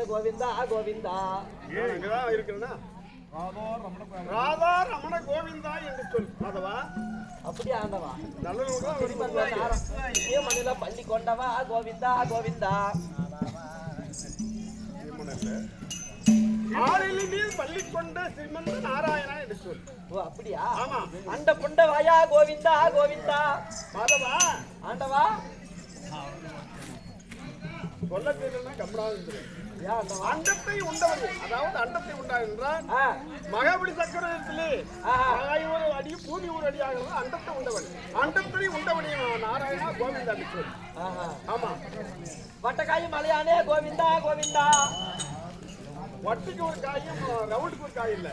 கோவிந்தா கோவிந்தா ராதா ரமண கோவிந்தா என்று சொல். மாதவா அப்படியே ஆண்டவா நல்ல மண்ணில பள்ளி கொண்டவா கோவிந்தா கோவிந்தா ஆளில் நீர் பள்ளி கொண்ட ஸ்ரீமந்த நாராயணா என்று சொல். ஓ அப்படியா? ஆமா. அண்ட புண்ட வாயா கோவிந்தா கோவிந்தா மாதவா ஆண்டவா சொல்ல தெரியலன்னா கம்படாது. அண்டத்தை உண்டவன், அதாவது அண்டத்தை உண்டாகின்றான் மகாபலி சக்கரத்திலே ஒரு அடி பூமி ஒரு அடி ஆகிறது. அண்டத்தை உண்டவன், அண்டத்தை உண்டவனே நாராயணா கோவிந்தா என்று சொல். ஆமா. வட்டக்காய் மலையானே கோவிந்தா கோவிந்தா. வட்டிக்கு ஒரு காயும் ரவுண்டுக்கு ஒரு காய் இல்ல,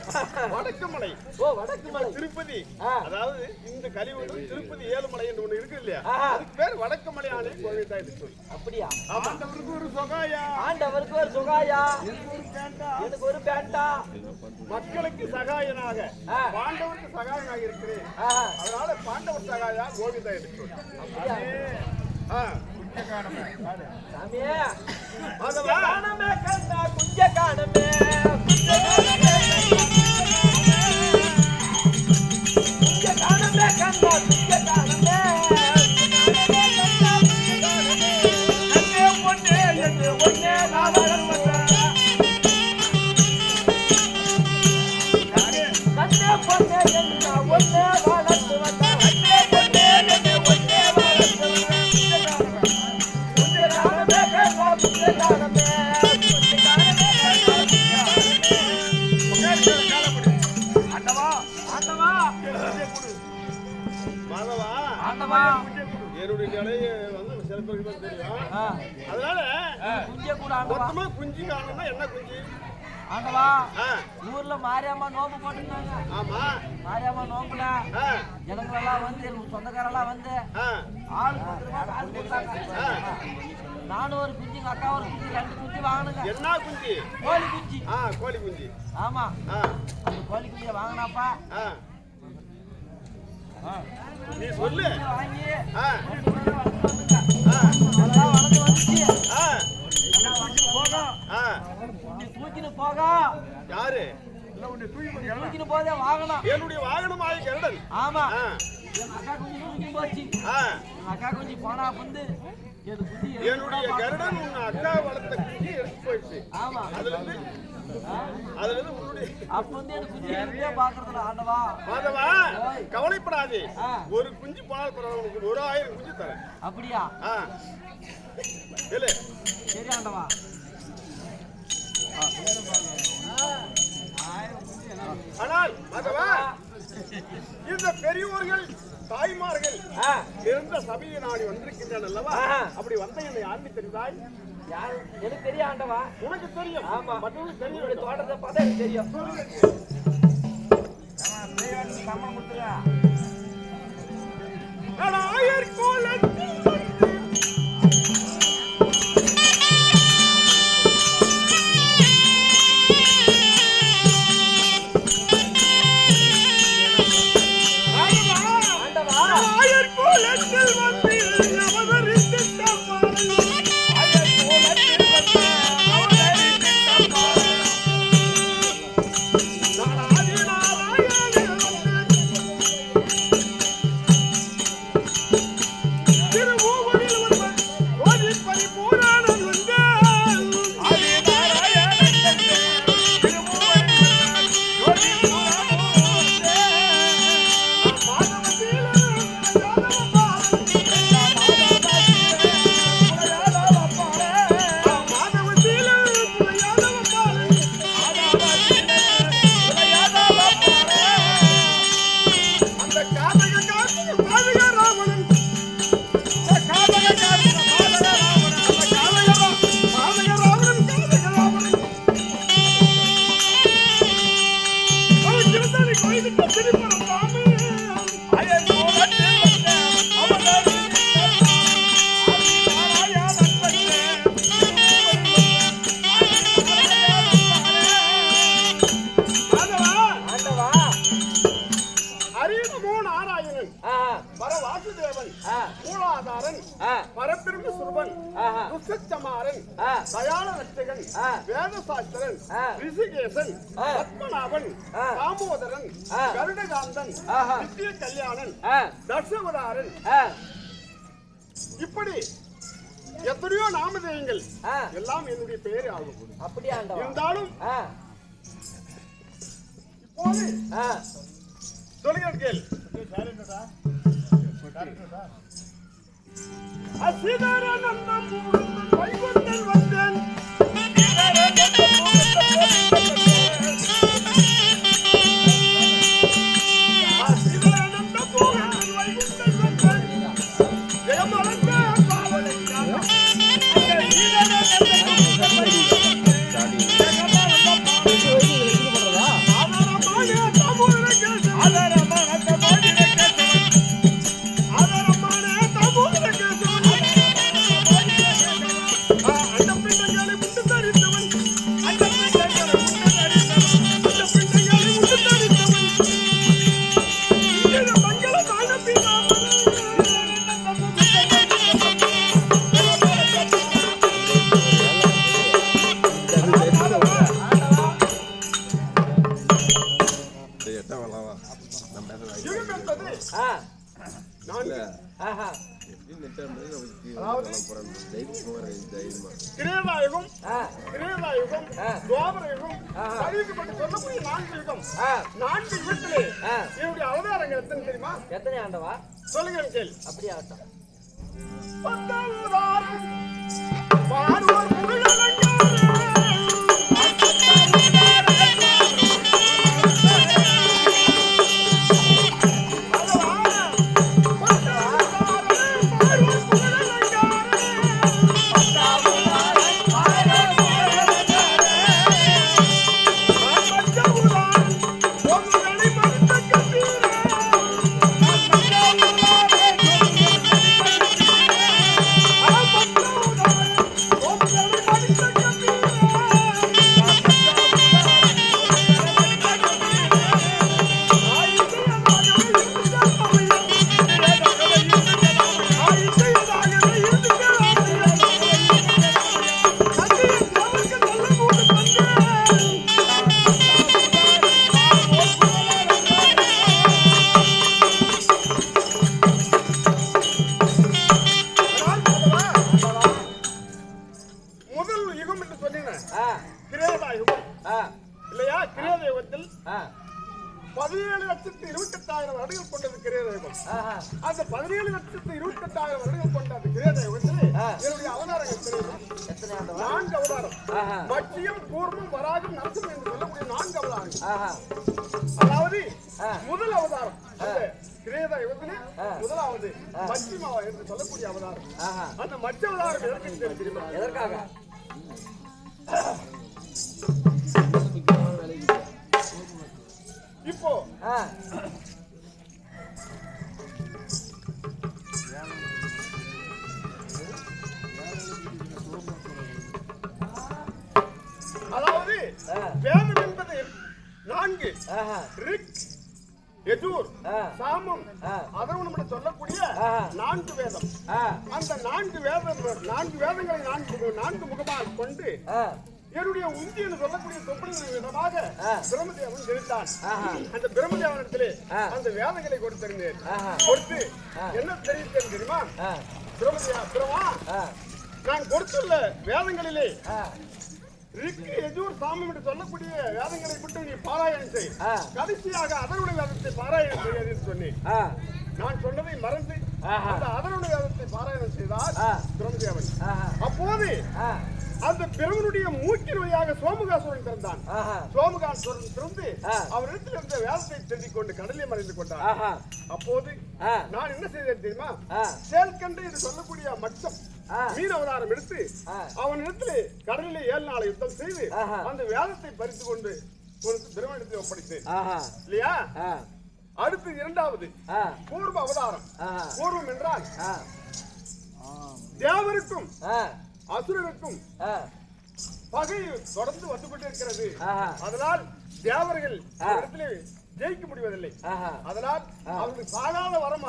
வடக்கு மலை. ஓ வடக்கு மலை திருப்பதி. அதாவது இந்த கலியுகம் திருப்பதி ஏழுமலை என்று ஒண்ணு இருக்கு இல்லையா, அதுக்கு பேர் வடக்கு மலையானே கோவிந்தா என்று சொல்லி. அப்படியா? ஆண்டவருக்கு ஒரு சொகாயா, ஆண்டவருக்கு ஒரு சொகாயா, எனக்கு ஒரு பேண்டா. மக்களுக்கு சகாயனாக பாண்டவருக்கு சகாயனாக இருக்கிறேன். அதனால பாண்டவர் சகாயா கோவிந்தா என்று சொல்லி. குஞ்ச காணமே என்னுடைய நிலையை வந்து சில பேருக்கு தான் தெரியும். அதனால மொத்தமா குஞ்சு காணும்னா என்ன குஞ்சு? ஆண்டவா ஊர்ல மாரியம்மா நோம்பு போட்டுருந்தாங்க. ஆமா. மாரியம்மா நோம்புல ஜனங்களெல்லாம் வந்து சொந்தக்காரெல்லாம் வந்து ஆளுக்கு 10 ரூபாய் காசு கொடுத்தாங்க. நானும் ஒரு குஞ்சு, எங்க அக்கா ஒரு குஞ்சு, 2 குஞ்சு வாங்கினுங்க. என்ன குஞ்சு? கோழி குஞ்சு. கோழி குஞ்சு. ஆமா. அந்த கோழி குஞ்சிய வாங்கினாப்பா. நீ சொல்லு. வாங்கி வளர்ந்து வந்துச்சு. தூக்கின்னு போக யாரு தூக்கின்னு போதே வாகனம், என்னுடைய வாகனமாக கருடன். ஆமா. என் அக்கா குஞ்சு தூக்கின்னு போச்சு. அக்கா குஞ்சு போனா வந்து என்னுடைய கருடன் உன் அக்கா வளர்த்த குஞ்சு எடுத்து போயிடுச்சு. ஆமா. அதுல இருந்து அப்ப வந்து எனக்கு குஞ்சு எடுத்தே பாக்குறதுல. ஆண்டவா மாதவா கவலைப்படாதே, ஒரு குஞ்சு பால் பரவாயில்ல, 1000 குஞ்சு தரேன். அப்படியா? இல்ல சரி ஆண்டவா. ஆனால் மாதவா இந்த பெரியோர்கள் தாய்மார்கள் இருந்த சபையை நாடி வந்திருக்கின்றன அல்லவா? அப்படி வந்த என்னை யாருன்னு தெரிந்தாய்? எனக்கு தெரியும் ஆண்டவா. உனக்கு தெரியும்? ஆமா. மற்றவங்க தெரியும். தோட்டத்தை பார்த்தா எனக்கு தெரியும். வேதசாஸ்திரன், ரிஷிகேசன், பத்மநாபன், தாமோதரன், கருடகாந்தன், நித்திய கல்யாணன், தர்சவதாரன், இப்படி எத்தனையோ நாமதேயங்கள் எல்லாம் என்னுடைய பெயரே ஆகும். அப்படியா இருந்தாலும் இப்போது சொல்லுங்கள் கேள். அசிதாரானந்தம் வைகுந்தன் வந்தேன் கிரேதாயுகம், துவாபரயுகம், கலியுகம் சொல்லக்கூடிய 4 யுகம். 4 யுகத்திலே என்னுடைய அவதாரங்கள் எத்தனை தெரியுமா? எத்தனை ஆண்டவா? சொல்லுங்க கேள். அப்படியே ஆட்டம். 10 அவதாரம் பாடுவார் புகழலங்காரே. இல்லையா? கிரேதயுகத்தில் 17,28,000 வருடங்கள் கொண்டது கிரேதயுகம். அந்த 17,28,000 வருடங்கள் கொண்ட அந்த கிரேதயுகத்தில் என்னுடைய அவதாரங்கள் தெரியுமா? 4 அவதாரம். மட்சியம், கூர்மம், வராகம், நரசிம்மம் என்று சொல்லக்கூடிய 4 அவதாரங்கள். அதாவது முதல் அவதாரம் அந்த கிரேதயுகத்திலே முதலாவது மட்சிமா என்று சொல்லக்கூடிய அவதாரம். அந்த மட்ச அவதாரம் எதற்கு தெரியுமா? எதற்காக? இப்போ அதாவது வேதம் என்பது 4 ரிக், யஜூர், சாமம், அதர்வணம் என்று சொல்லக்கூடிய 4 வேதம். அந்த 4 வேதங்களை 4 முகமாக கொண்டு என்னுடைய உந்தி என்று சொல்லக்கூடிய சொப்பனங்களின் விதமாக பிரம்மதேவன் ஜெயித்தான். அந்த பிரம்மதேவனிடத்திலே அந்த வேதங்களை கொடுத்திருந்தேன். கொடுத்து என்ன தெரிவித்தேன் தெரியுமா? பிரம்மா, நான் கொடுத்துள்ள வேதங்களிலே ரிக், யஜூர், சாமம் என்று சொல்லக்கூடிய வேதங்களை விட்டு நீ பாராயணம் செய். கடைசியாக அதனுடைய வேதத்தை பாராயணம் செய்யாது சொன்னேன். நான் சொன்னதை மறந்து அந்த அதனுடைய வேதத்தை பாராயணம் செய்தார் பிரம்மதேவன். அப்போது அந்த பிரம்மனுடைய மூக்கின் வழியாக சோமுகாசுரன் பிறந்தான். சோமுகாசுரன் பிறந்து அவரிடத்தில் இருந்த வேதத்தை தெரிந்து கொண்டு கடலில் மறைந்து கொண்டார். அப்போது நான் என்ன செய்தேன் தெரியுமா? சேல்கண்டு என்று சொல்லக்கூடிய மச்சம் மீன் அவதாரம் எடுத்து அவனிடத்தில் கடலிலே 7 நாள் யுத்தம் செய்து அந்த வேதத்தை பறித்து கொண்டு பிரம்மனிடத்தில் ஒப்படைத்தேன் இல்லையா? அடுத்து 2வது பூர்வ அவதாரம். பூர்வம் என்றால் தேவருக்கும் அசுரருக்கும் பகை தொடர்ந்து வந்து கொண்டிருக்கிறது. அதனால் தேவர்கள் இடத்திலே ஜெயிக்க முடிவதில்லை. அதனால் அவருக்கு சாகாத வரம்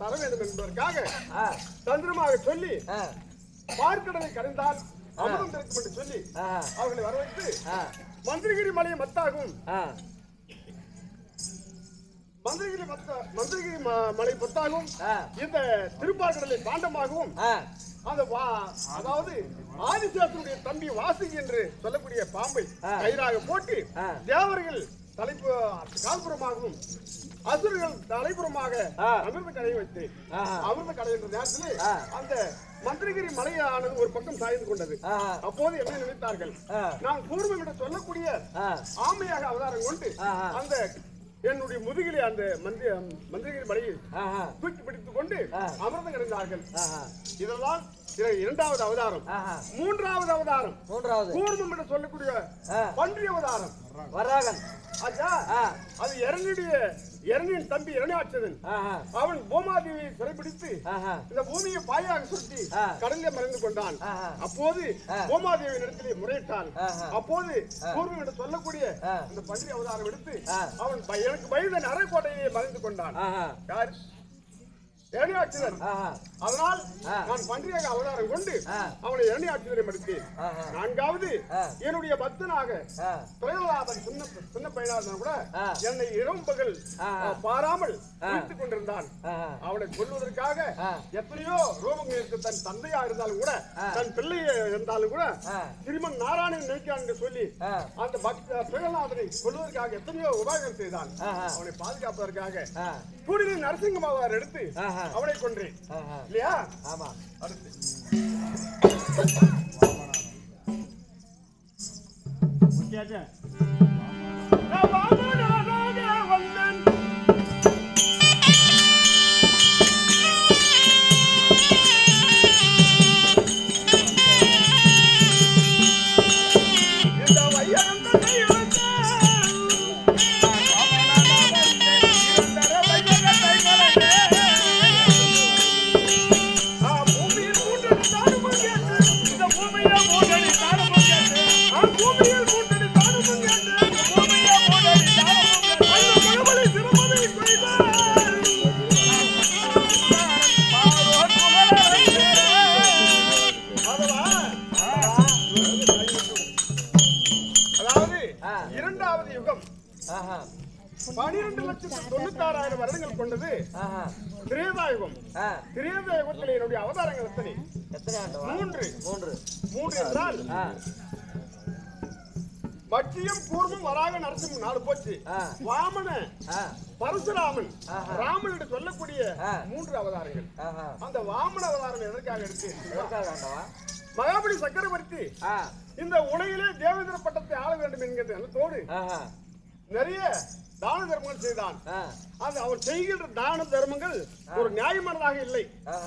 தர வேண்டும் என்பதற்காக தந்திரமாக சொல்லி பார்க்கடலை கடைந்தால் அமுதம் இருக்கும் என்று சொல்லி அவர்களை வரவைத்து மந்திரகிரி மலையை மத்தாகும் மந்திரகிரி மலை பொத்தாகவும் இந்த திருப்பார்கடலை பாண்டமாகவும் அந்த அதாவது ஆதிசேஷனுடைய தம்பி வாசுகி என்று சொல்லக்கூடிய பாம்பை கயிறாக போட்டு தேவர்கள் தலைப்பு கால்புறமாகவும் அசுரர்கள் தலைப்புறமாக அமிர்த கடையை வைத்து அமிர்த கடை என்ற நேரத்தில் அந்த மந்திரகிரி மலையானது ஒரு பக்கம் சாய்ந்து கொண்டது. அப்போது என்ன நினைத்தார்கள், நான் பூர்வம் என்று சொல்லக்கூடிய ஆமையாக அவதாரம் கொண்டு அந்த என்னுடைய முதுகிலே அந்த மந்திரகிரி மலையை தூக்கி பிடித்துக் கொண்டு அமிர்தம் கிடைந்தார்கள். இதெல்லாம் இரண்டாவது அவதாரம். மூன்றாவது அவதாரம் கூர்மம் என்று சொல்லக்கூடிய பன்றி அவதாரம் வராகன். அது இரணியின் தம்பி இரணியாட்சதன். அவன் பூமாதேவியை சிறைப்பிடித்து இந்த பூமியை பாயாக சுற்றி கடலிலே மறைந்து கொண்டான். அப்போது பூமாதேவி இடத்திலே முறையிட்டான். அப்போது கூர்மம் என்று சொல்லக்கூடிய இந்த பன்றி அவதாரம் எடுத்து அவன் எனக்கு பயந்த அரைக்கோட்டையிலே மறைந்து கொண்டான். யார்? இரணியாட்சதன். அதனால் நான் பன்றியாக அவதாரம் கொண்டு அவனை இரணியாட்சதனை மடித்தேன். நான்காவது என்னுடைய பக்தனாக பிரகலாதன் சின்ன பையனாக கூட என்னை இரவு பகல் பாராமல் குளித்துக் கொண்டிருந்தான். அவனை கொல்வதற்காக எத்தனையோ ரூபங்கள் இருக்கு. தன் தந்தையா இருந்தாலும் கூட தன் பிள்ளையை இருந்தாலும் கூட திருமன் நாராயணன் நினைக்கிறான் என்று சொல்லி அந்த பிரகலாதனை கொல்வதற்காக எத்தனையோ உபாயம் செய்தான். அவனை பாதுகாப்பதற்காக கூடிய நரசிங்கமாவார் எடுத்து அவனை கொன்றேன் இல்லையா? ஆமா. அடுத்து இரண்டாவது யுகம் 12,96,000 வருடங்கள் கொண்டது திரேதாயுகம். திரேதாயுகத்தில் என்னுடைய அவதாரங்கள் எத்தனை? மூன்று என்றால் பட்சியம் கூர்மம் வராக நரசிம்மன் 4 போச்சு. வாமன பரசுராமன் ராமன் என்று சொல்லக்கூடிய 3 அவதாரங்கள். அந்த வாமன அவதாரம் எதற்காக எடுத்து மகாபலி சக்கரவர்த்தி இந்த உலகிலே தேவேந்திர பட்டத்தை ஆள வேண்டும் என்கிற எண்ணத்தோடு நிறைய தான தர்மங்கள் செய்தான். அது அவர் செய்கின்ற தான தர்மங்கள் ஒரு நியாயமானதாக இல்லை.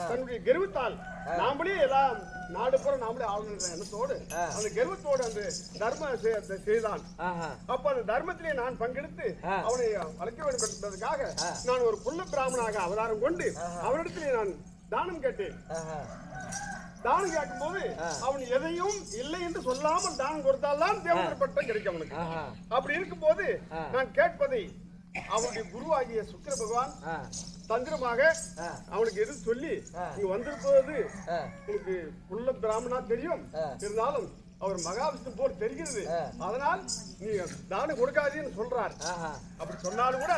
தன்னுடைய கர்வத்தால் நாமளே எல்லாம் நாடு புற நாமளே ஆளுநர் எண்ணத்தோடு அந்த கர்வத்தோடு அந்த தர்ம செய்தான். அப்ப அந்த தர்மத்திலே நான் பங்கெடுத்து அவனை அழைக்க வேண்டும் என்பதற்காக நான் ஒரு புல்ல பிராமணாக அவதாரம் கொண்டு அவரிடத்திலே நான் தானம் கேட்டேன். தானம் கேட்கும் போது அவன் எதையும் இல்லை என்று சொல்லாமல் தானம் கொடுத்தால்தான் தேவந்திர பட்டம் கிடைக்கும் அவனுக்கு. அப்படி இருக்கும் போது நான் கேட்பதை அவனுடைய குருவாகிய சுக்கிர பகவான் தந்திரமாக அவனுக்கு எது சொல்லி இங்க வந்திருப்பது உனக்கு உள்ள பிராமணா தெரியும், இருந்தாலும் அவர் மகாவிஷ்ணு போல் தெரிகிறது, அதனால் நீ தானம் கொடுக்காதீன்னு சொல்றார். அப்படி சொன்னாலும் கூட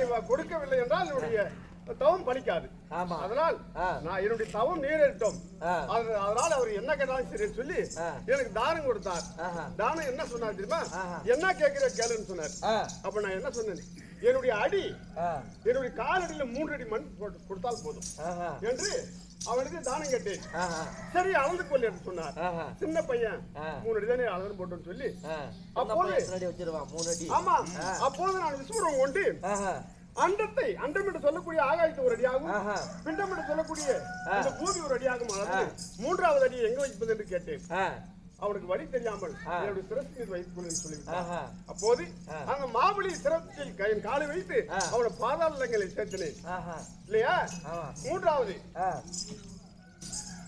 இவன் கொடுக்கவில்லை என்றால் இவருடைய தவம் பலிக்காது. அதனால் நான் என்னுடைய தவம் நீரேறிட்டோம். அதனால அவர் என்ன கேட்டாலும் சரி சொல்லி எனக்கு தானம் கொடுத்தார். தானம் என்ன சொன்னார் தெரியுமா? என்ன கேட்கிற கேளுன்னு சொன்னார். அப்ப நான் என்ன சொன்னேன், என்னுடைய அடி என்னுடைய காலடியில 3 அடி மண் கொடுத்தால் போதும் என்று அவனுக்கு தானம் கேட்டேன். சரி அளந்து கொள்ளு என்று சொன்னார். சின்ன பையன் 3 அடி தானே அளந்து போட்டோன்னு சொல்லி அப்போது ஆமா அப்போது நான் விஸ்வரூபம் கொண்டு அண்டத்தை அண்டம் என்று சொல்லக்கூடிய ஆகாயத்தை 1 அடியாகவும் பிண்டம் என்று சொல்லக்கூடிய இந்த பூமி 1 அடியாகவும் அளந்து 3வது அடியை எங்க வைப்பது என்று கேட்டேன். அவனுக்கு வழி தெரியாமல் என்னுடைய சிரசில் மீது வைத்துக் கொண்டு சொல்லிவிட்டான். அப்போது அந்த மாபலி சிரத்தில் என் காலை வைத்து அவனை பாதாளங்களை சேர்த்தினேன் இல்லையா? 3வது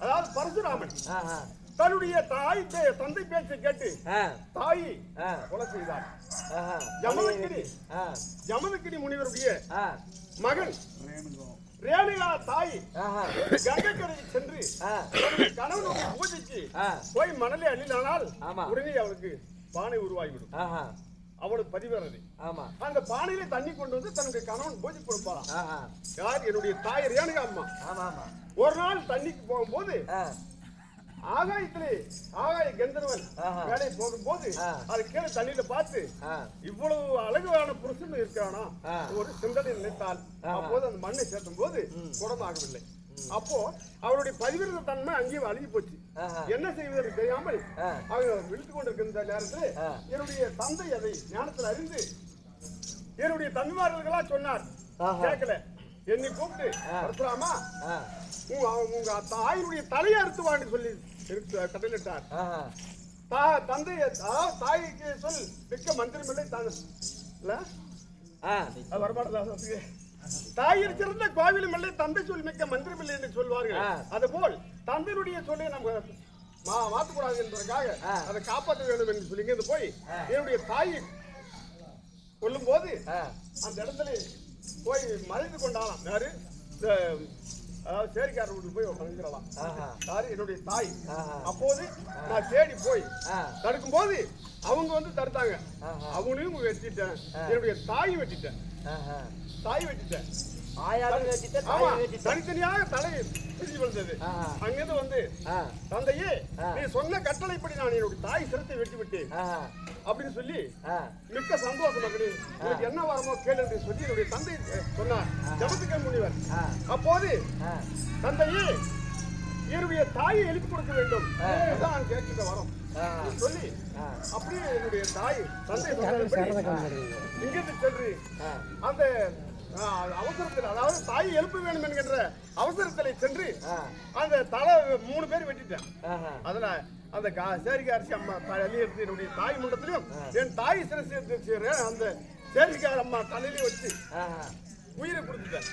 அதாவது பரசுராமன் தன்னுடைய தந்தை பேச்சை கேட்டு தாயை கொலை செய்தார். ஜமதக்கினி முனிவருடைய மகன் ரேணுகா தாய் கங்கைக்கரைக்கு சென்று கணவனுடைய பூஜைக்கு போய் மணலை அள்ளினானால் உடனே அவளுக்கு பானை உருவாகிவிடும். அவளுக்கு பதிவேறது. ஆமா. அந்த பானையில தண்ணி கொண்டு வந்து தன்னுடைய கணவன் பூஜை கொடுப்பாராம். யார்? என்னுடைய தாய் ரேணுகா அம்மா. ஆமா ஆமா. ஒரு நாள் தண்ணிக்கு போகும்போது ஆகாயத்திலே ஆகாய கந்தர்வன் வேலை போகும்போது அது கீழே தண்ணியில பார்த்து இவ்வளவு அழகான புருஷன் இருக்கிறானா ஒரு சிந்தனை நினைத்தால் அப்போது அந்த மண்ணை சேர்த்தும் போது குடமாகவில்லை. அப்போ அவருடைய பதிவிரத தன்மை அங்கேயும் அழுகி போச்சு. என்ன செய்வதற்கு தெரியாமல் அவங்க விழித்து கொண்டிருக்கின்ற நேரத்தில் என்னுடைய தந்தை அதை ஞானத்தில் அறிந்து என்னுடைய தம்பிமார்களா சொன்னார். கேட்கல. என்னை கூப்பிட்டு பரசுராமா உங்க தாயினுடைய தலையை அறுத்துவான்னு சொல்லி கட்டளிட்டார். தந்தை தாய்க்கு சொல் மிக்க மந்திரமில்லை வரமாட்டதா தாயில் சிறந்த கோவிலும் இல்லை தந்தை சொல் மிக்க மந்திரமில்லை என்று சொல்வார்கள். அதுபோல் தந்தையினுடைய சொல்லை நம்ம மாற்றக்கூடாது என்பதற்காக அதை காப்பாற்ற வேண்டும் என்று சொல்லி இங்கிருந்து போய் என்னுடைய தாயை கொல்லும் போது அந்த இடத்துல போய் மறைந்து கொண்டாலாம். யாரு? அதாவது சேரிக்காரர் வீட்டுக்கு போய் மறைஞ்சிடலாம். யாரு? என்னுடைய தாய். அப்போது நான் தேடி போய் தடுக்கும் போது அவங்க வந்து தடுத்தாங்க. அவங்களையும் வெட்டிட்டேன். என்னுடைய தாய் வெட்டிட்டேன். தனித்தனியாக தலை பிரிஞ்சு விழுந்தது. அங்கிருந்து வந்து தந்தையே நீ சொன்ன கட்டளைப்படி நான் என்னுடைய தாய் சிரத்தை வெட்டி விட்டேன் அப்படின்னு சொல்லி மிக்க சந்தோஷம் மகனே, உங்களுக்கு என்ன வரமோ கேளு என்று சொல்லி என்னுடைய தந்தை சொன்னார். ஜமத்துக்கல் முனிவர். அப்போது தந்தையே என்னுடைய தாயை எழுப்பி கொடுக்க வேண்டும் நான் கேட்கிற வரோம் சொல்லி அப்படியே என்னுடைய தாய் தந்தை இங்கிருந்து சென்று அந்த அவசரத்தில், அதாவது தாயை எழுப்ப வேண்டும் என்கின்ற அவசரத்தில் சென்று அந்த தலை 3 பேர் வெட்டிட்டேன். அதுல அந்த சேரிக்கை அரிசி அம்மா தள்ளி எடுத்து என்னுடைய தாய் முண்டத்திலையும் என் தாய் சிரசி அந்த சேரிக்கார அம்மா தலையிலையும் வச்சு உயிரை கொடுத்துட்டேன்.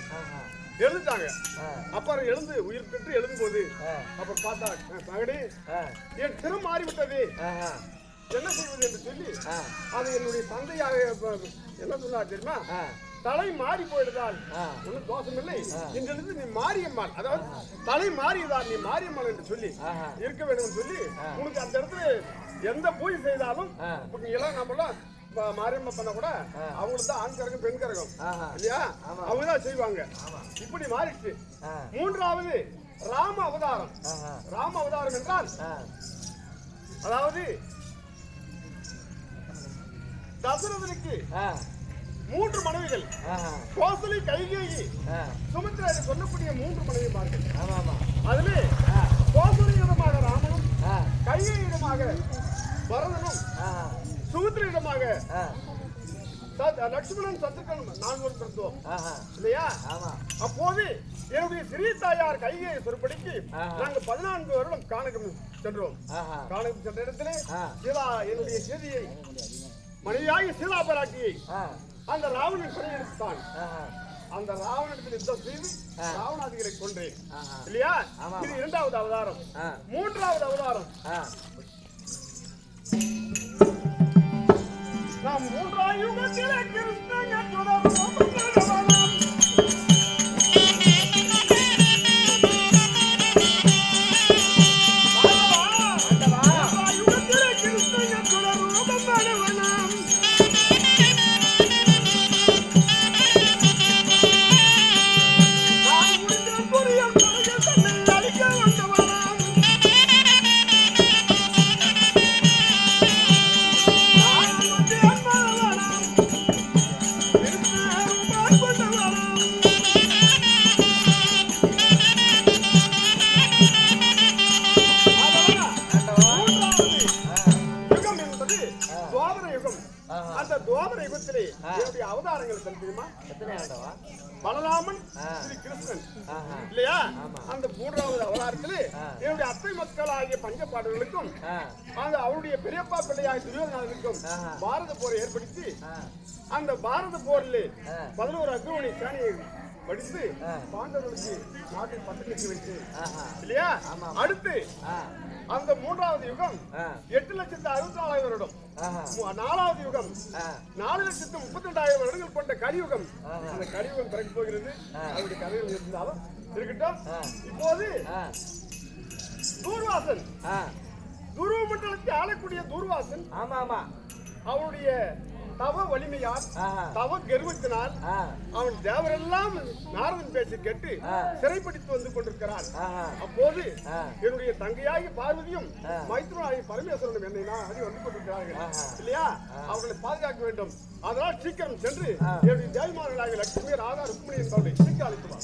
எழுந்துட்டாங்க. அப்புறம் எழுந்து உயிர் பெற்று எழுதும்போது அப்ப பார்த்தா மகனே என் திறம் மாறிவிட்டது, என்ன செய்வது என்று சொல்லி அது என்னுடைய தந்தையாக என்ன சொன்னார் தெரியுமா? தலை மாறி போயிடுதால் ஒன்னும் தோஷம் இல்லை, இங்கிருந்து நீ மாரியம்மாள், அதாவது தலை மாறியதால் நீ மாரியம்மாள் என்று சொல்லி இருக்க வேண்டும் சொல்லி உனக்கு அந்த இடத்துல எந்த பூஜை செய்தாலும் எல்லாம் நம்மளாம் மாரியம்மா பண்ண கூட அவங்களுக்கு தான் ஆண் கரகம் பெண் கரகம் இல்லையா, அவங்கதான் செய்வாங்க. இப்படி மாறிடுச்சு. 3வது ராம அவதாரம். ராம அவதாரம் என்றால் அதாவது தசரதனுக்கு 3 மனைவிகள், கோசலை, கைகேயி, சுமித்ரா சொல்லக்கூடிய 3 மனைவிமார்கள். அதிலே கோசலையிடமாக ராமனும், கைகேயிடமாக பரதனும், சுமித்ரையிடமாக லட்சுமணன், சத்ருகன் 4 பிறந்தோம் இல்லையா? அப்போது என்னுடைய சிறிய தாயார் கைகேயை சொற்படிக்கு நாங்க 14 வருடம் கானகம் சென்றோம். கானகம் சென்ற இடத்திலே சீதா என்னுடைய செய்தியை மனைவியாகி சீதா பிராட்டியை அந்த ராவணன் கொலையெடுத்தான். அந்த ராவணத்தில் யுத்தம் செய்து ராவணாதிகளை கொன்றேன் இல்லையா? இது 2வது அவதாரம். 3வது அவதாரம் நாம் 3ஆம் யுகத்திலே கிருஷ்ணங்க தொடரும் பலராமன், ஸ்ரீ கிருஷ்ணன் இல்லையா? அந்த 3வது அவதாரத்தில் என்னுடைய அத்தை மக்கள் ஆகிய பஞ்சபாண்டவர்களுக்கும் அந்த அவருடைய பெரியப்பா பிள்ளையாகிய துரியோதனனுக்கும் பாரத போரை ஏற்படுத்தி அந்த பாரத போரில் 11 அக்ரவணி சேனையை படித்து பாண்டவர்களுக்கு நாட்டில் பட்டத்துக்கு வச்சு இல்லையா? அடுத்து அந்த 3வது யுகம் 8,64,000 வருடம். 4வது யுகம் 4,32,000 வருடங்கள் கொண்ட கலியுகம். அந்த கலியுகம் பிறக்க போகிறது. அவருடைய கதைகள் இருந்தாலும் இருக்கட்டும். இப்போது தூர்வாசன், துருவ மண்டலத்தை ஆளக்கூடிய தூர்வாசன் அவருடைய தவ வலிமையால் தவ கர்வத்தினால் அவன் தேவரெல்லாம் நாரதன் பேசி கேட்டு சிறைப்பிடித்து வந்து கொண்டிருக்கிறான். அப்போது என்னுடைய தங்கையாகி பார்வதியும் மைத்ரனாகி பரமேஸ்வரனும் என்னை வந்து கொண்டிருக்கிறார்கள் இல்லையா? அவர்களை பாதுகாக்க வேண்டும். அதனால் சீக்கிரம் சென்று என்னுடைய தேவிமார்களாக லட்சுமி ராதா ருக்மிணி என்பவர்களை சீக்கிரம் அழைத்துவார்.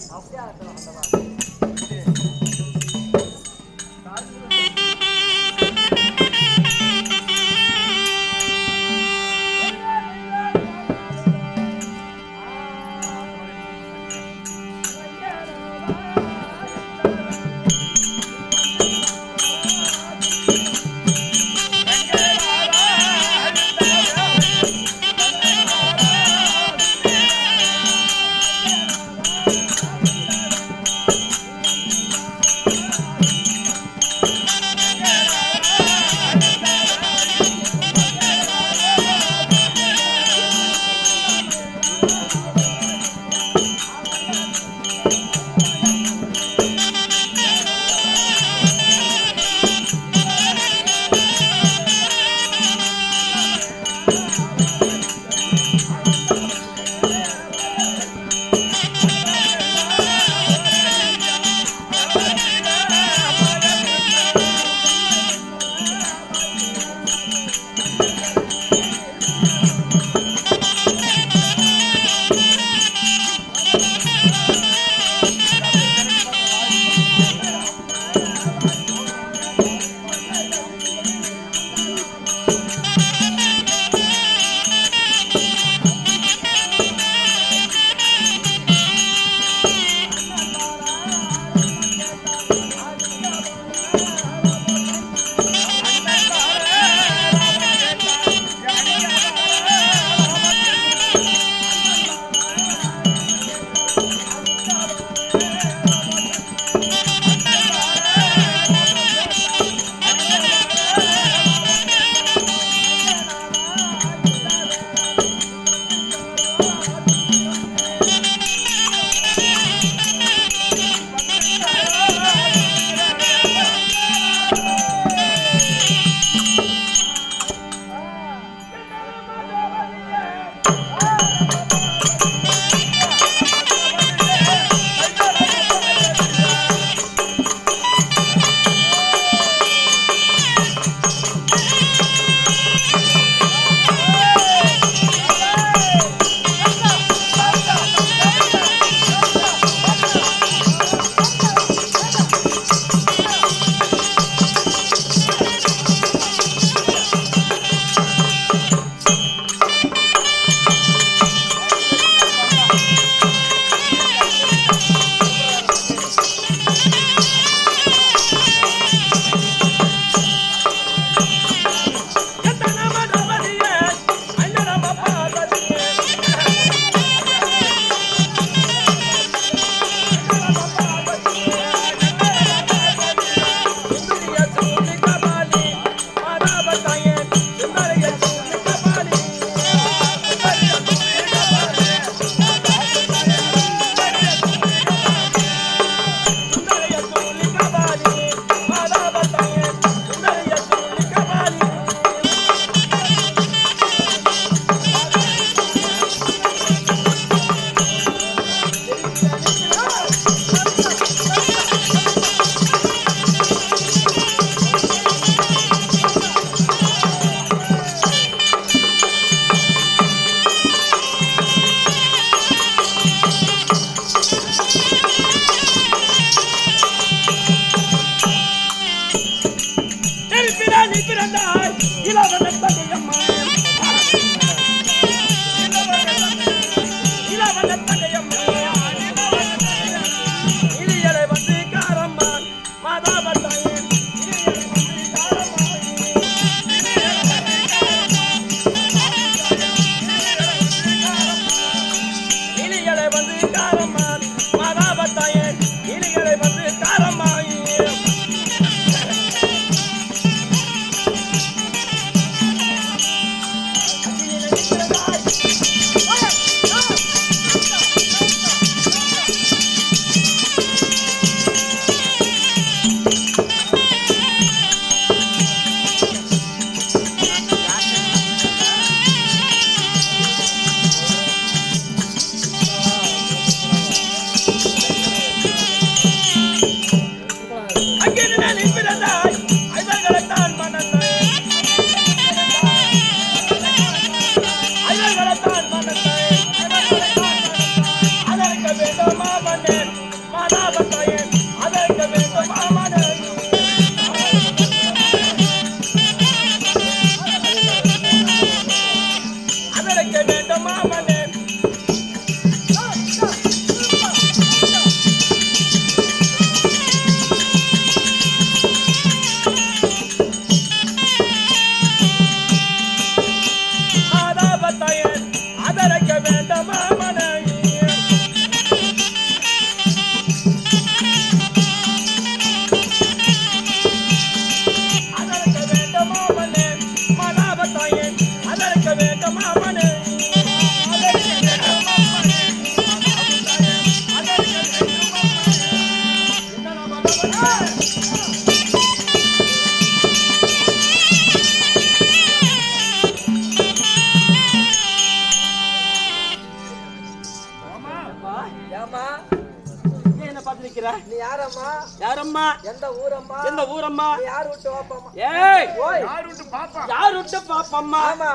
யாரம்மா? யாரம்மா? எந்த ஊரம்மா? எந்த ஊரம்மா? நீ யார் விட்டு வாப்பம்மா? ஏய், ஓய், யார் விட்டு பாப்பா? யார் விட்டு பாப்பம்மா? ஆமா.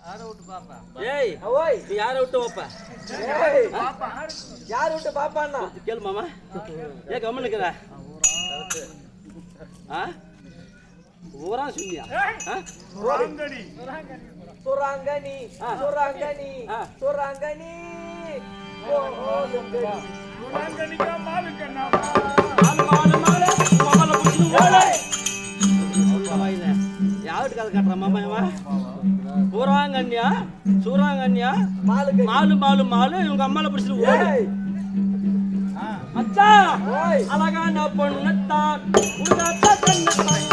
யார விட்டு பாப்பா? ஏய், ஓய், நீ யார விட்டு பாப்பா? ஏய், பாப்பா யார் விட்டு பாப்பான்னா? கேளு மாமா. ஏன் கம்முனுக்குற? ஊரா சொன்னியா? சுராங்கனி சுராங்கனி சுராங்கனி சுராங்கனி சுராங்கனிக்கா மாலுக்கண்ணா யாருக்கு கதை காட்டுற மாமா இவன்? பூராங்கன்யா சூறாங்கன்யா மாலுக்கு மாலு மாலு மாலு இவங்க அம்மால பிடிச்சிட்டு ஓடு. ஏய், அச்சா ஓய், அழகான பொண்ணுத்தான் உனக்காத்த கண்ணுத்தான்.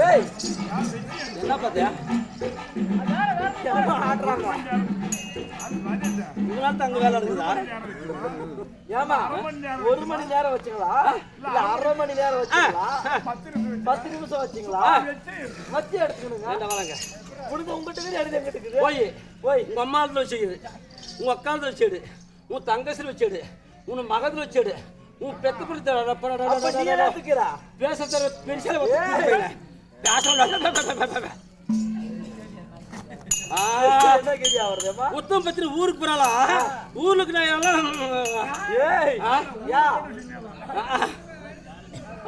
ஏய், என்ன பாத்தியா? என்னமோ ஆடுறாங்க. இதனால தான் அங்க வேலை நடக்குதா? ஏமா, 1 மணி நேரம் வச்சுங்களா? இல்ல 1/2 மணி நேரம் வச்சுங்களா? 10 நிமிஷம் வச்சுங்களா? வச்சு எடுத்துக்கணுங்க. வேண்டாம் வாங்க. உனக்கு உங்ககிட்ட எடுத்து எங்கிட்டு இருக்குது? போய் போய் உங்க அம்மாத்துல வச்சுக்கிது, உங்க அக்காத்துல வச்சுடு, உன் தங்கச்சில வச்சுடு, உன் மகத்துல வச்சுடு, உன் பெத்து அப்ப நீ என்ன எடுத்துக்கிறா? பேச பெருசால என்ன கேள்வி ஆவறதேமா? உத்தம் பத்திரி ஊருக்கு போறாளா? ஊருக்கு நான் எல்லாம் ஏய், யா,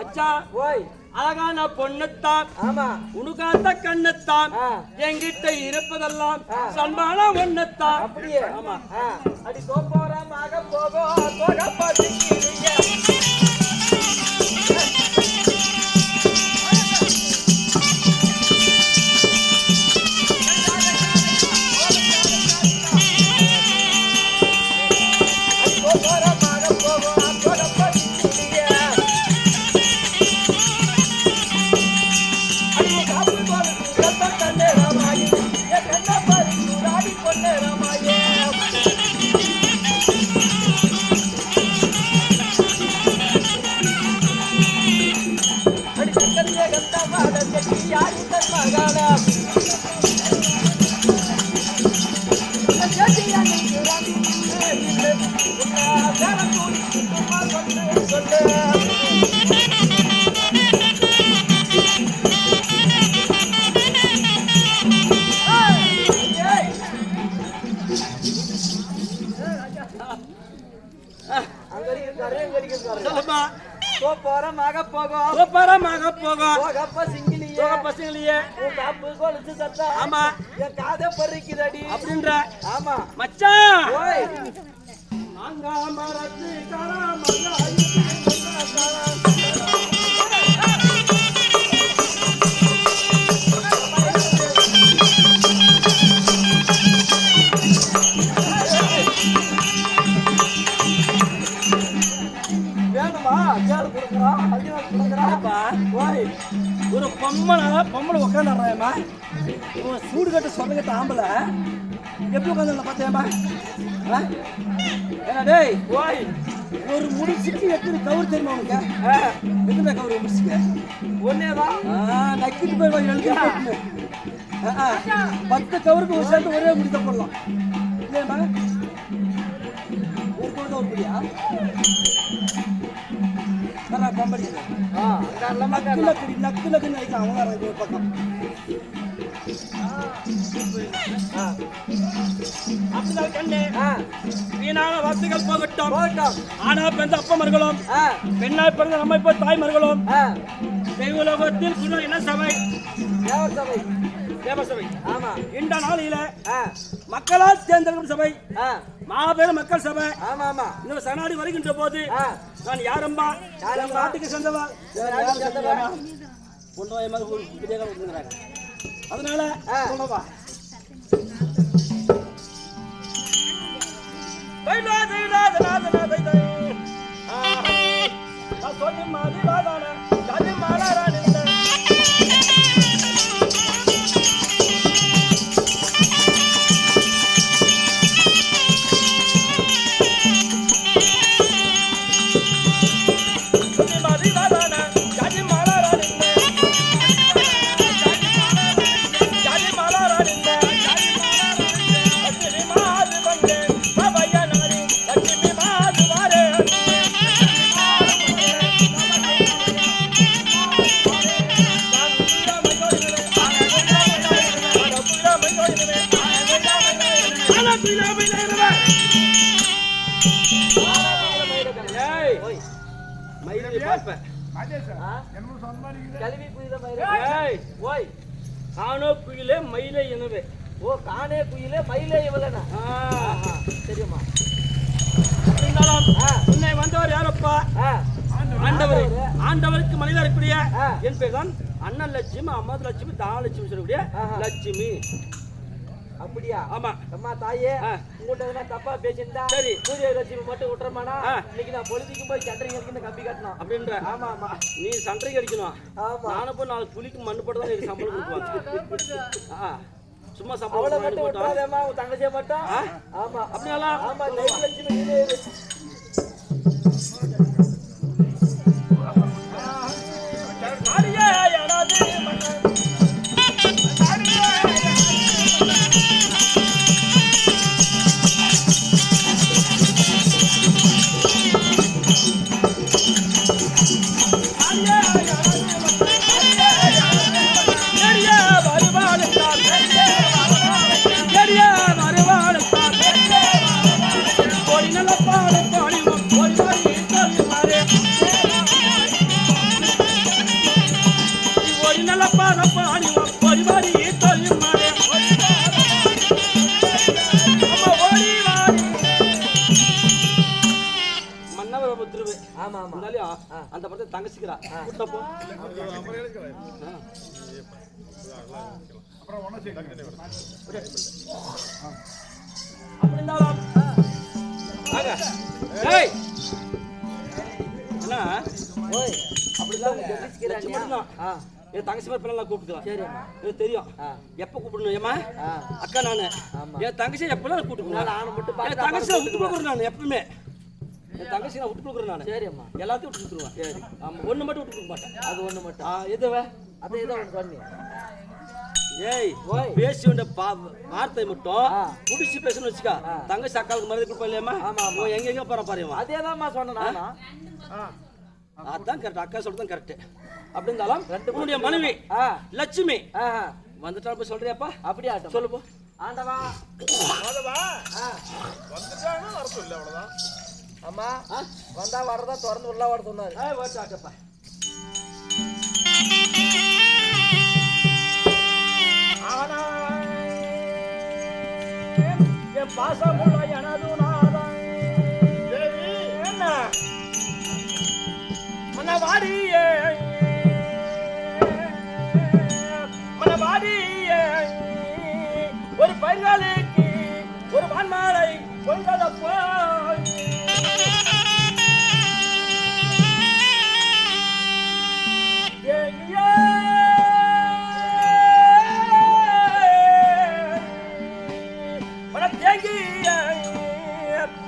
அச்சா ஓய், அழகான பொண்ணுத்தான் ஆமா, உனக்காத்த கண்ணுத்தான் என்கிட்ட இருப்பதெல்லாம் சன்மான ஒண்ணுத்தான். அப்படியே. ஆமா. அடி தோப்போரமாக போகோ தோகப்பட்டிக்கிறீங்க. சொல்லுமா. போறமாக போகும் கோபரமாக போகும். போகப்ப சிங்கிலியே போக பசங்களையே. உன் காப்பு கொலுசு சத்தம் ஆமா. என் காதை பறிக்குதடி அப்படின்ற ஆமா. மச்சான் ஓய், மாங்கா மரத்து காராம வேணுமா? கேளு கொடுக்குறோம், அதிகம் கொடுக்குறோம். ஓய், ஒரு பொம்மளை உட்காந்துடுறாயம்மா. சூடு கட்டு சொந்த கட்ட ஆம்பளை எப்படி உட்காந்து பார்த்தியாம்மா? ஏன்னா டேய், ஓய், ஒரு முடிச்சுக்கு எத்தனை கவுரு தெரியுமா உனக்கு? எத்தனை கவுரு முடிச்சுக்கு? ஒன்னேதான். நக்கிட்டு போய் எழுதி 10 கவருக்கு ஒரு சேர்த்து ஒரே முடித்த போடலாம் இல்லையம்மா? ஒரு கவுரு தான் ஒரு முடியா? பம்படிக்குது நக்கு நக்குன்னு நினைக்கலாம். அவங்க ஒரு பக்கம் அப்படிதான் கண்ணே. வீணான வார்த்தைகள் போகட்டும். ஆனா பிறந்த அப்பமர்களும் பெண்ணா பிறந்த நம்ம இப்ப தாய்மர்களும் தெய்வலோகத்தில் குரு என்ன சபை? தேவசபை. ஆமா. இந்த நாளில மக்களால் தேர்ந்தெடுக்கும் சபை. மாபெரும் மக்கள் சபை. ஆமா ஆமா. இன்னும் சனாடி வருகின்ற போது நான் யாரம்பா நாட்டுக்கு சேர்ந்தவா பொண்ணு மாதிரி அதனால சொல்லவா சொல்லி மாதிரி வாதான ஜாதி மாலாரான குயிலே மயிலே எனவே ஓ காணே குயிலே மயிலே இவளனா தெரியுமா உன்னை வந்தவர் யாரப்பா ஆண்டவர் ஆண்டவருக்கு மனிதருக்குரிய என் பேர் தான் அண்ணன் லட்சுமி அம்மா லட்சுமி தானலட்சுமி சொல்லக்கூடிய லட்சுமி அப்படியா ஆமா அம்மா தாயே உங்கள்கிட்ட தப்பா பேசியிருந்தா சரி பூஜை லட்சுமி மட்டும் விட்டுறமானா இன்னைக்கு நான் பொழுதுக்கும் போய் சண்டை அடிக்கணும் கம்பி கட்டணும் அப்படின்ற ஆமா ஆமா நீ சண்டை அடிக்கணும் ஆமா நானும் போய் 4 புலிக்கு மண்ணு போட்டு தான் எனக்கு சம்பளம் கொடுக்குவாங்க சும்மா சம்பளம் மட்டும் விட்டாதேம்மா உன் தங்கச்சியை மட்டும் ஆமா அப்படியா ஆமா லட்சுமி அந்த படத்தை தங்கச்சிக்கிறா கூட்டப்போ என் தங்கச்சி மாதிரி பிள்ளை கூப்பிட்டுக்கலாம் தெரியும் எப்ப கூப்பிடணும் ஏமா அக்கா நானு என் தங்கச்சி எப்பெல்லாம் கூப்பிட்டு நானும் மட்டும் என் தங்கச்சி விட்டு கொடுக்குறேன் நான் எப்பவுமே என் தங்கச்சி நான் விட்டு கொடுக்குறேன் நான் சரிம்மா எல்லாத்தையும் விட்டு கொடுத்துருவேன் சரி ஆமா ஒண்ணு மட்டும் விட்டு கொடுக்க மாட்டேன் அது ஒண்ணு மட்டும் எதுவே அது ஏதோ ஒன்று சொன்னி ஏய் பேசி வேண்டிய வார்த்தை மட்டும் புடிச்சு பேசணும்னு வச்சுக்கா தங்கச்சி அக்காவுக்கு மருந்து கொடுப்பா இல்லையம்மா ஆமா ஆமா எங்க போற பாருமா அதேதான்மா சொன்னேன் அதான் கரெக்ட் அக்கா சொல்றதுதான் கரெக்ட் அப்படி இருந்தாலும் உன்னுடைய மனைவி லட்சுமி வந்துட்டா போய் சொல்றியாப்பா அப்படியா சொல்லு போ ஆண்டவா வந்துட்டாங்க வர சொல்லு அவ்வளவுதான் அம்மா வந்தா வரதா திறந்து உள்ள வர சொன்னாரு வரட்டாப்பா ஆனா என் பாசமுள்ள எனது நாதான் என்ன மனவாடியே மனவாடியே ஒரு பையனுக்கு ஒரு வான்மாலை கொண்டதப்போ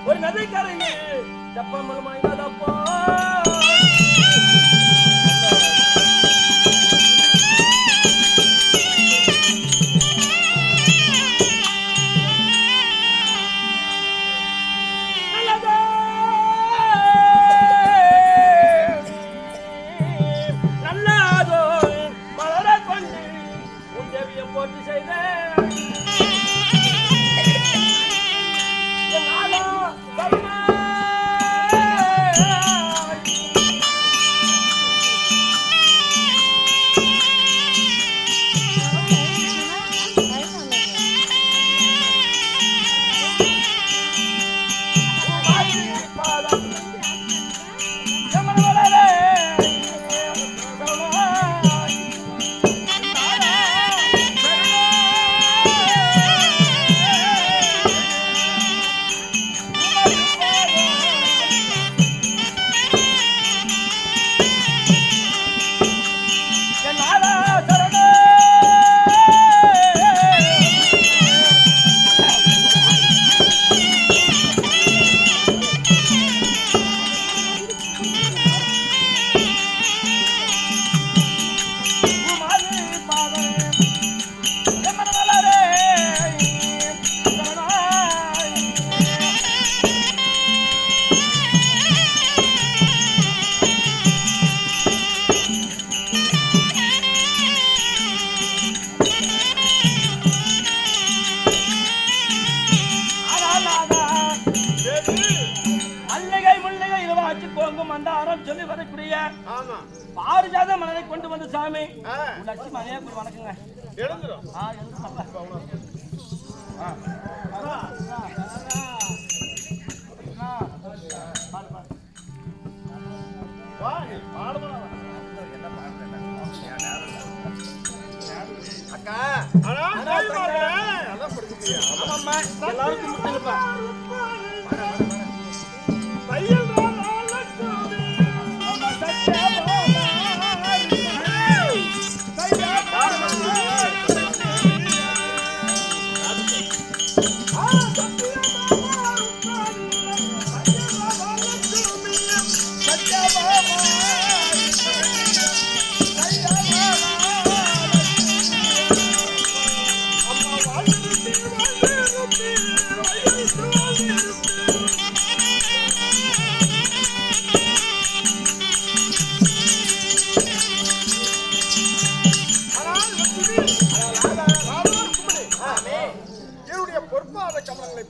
ஒரு நதி கரையே தப்பம் முழுமையாதப்போ நல்லதோ மலர கொண்டு உன் தேவியை போட்டு செய்தேன் சொல்லி வரக்கூடிய ஆமா பாரிஜாத மலரை கொண்டு வந்த சாமி லட்சுமி அனைவருக்கும் வணக்கங்க. எழுந்துரும் அக்கா எல்லாருக்கும் முட்டுங்கப்பா.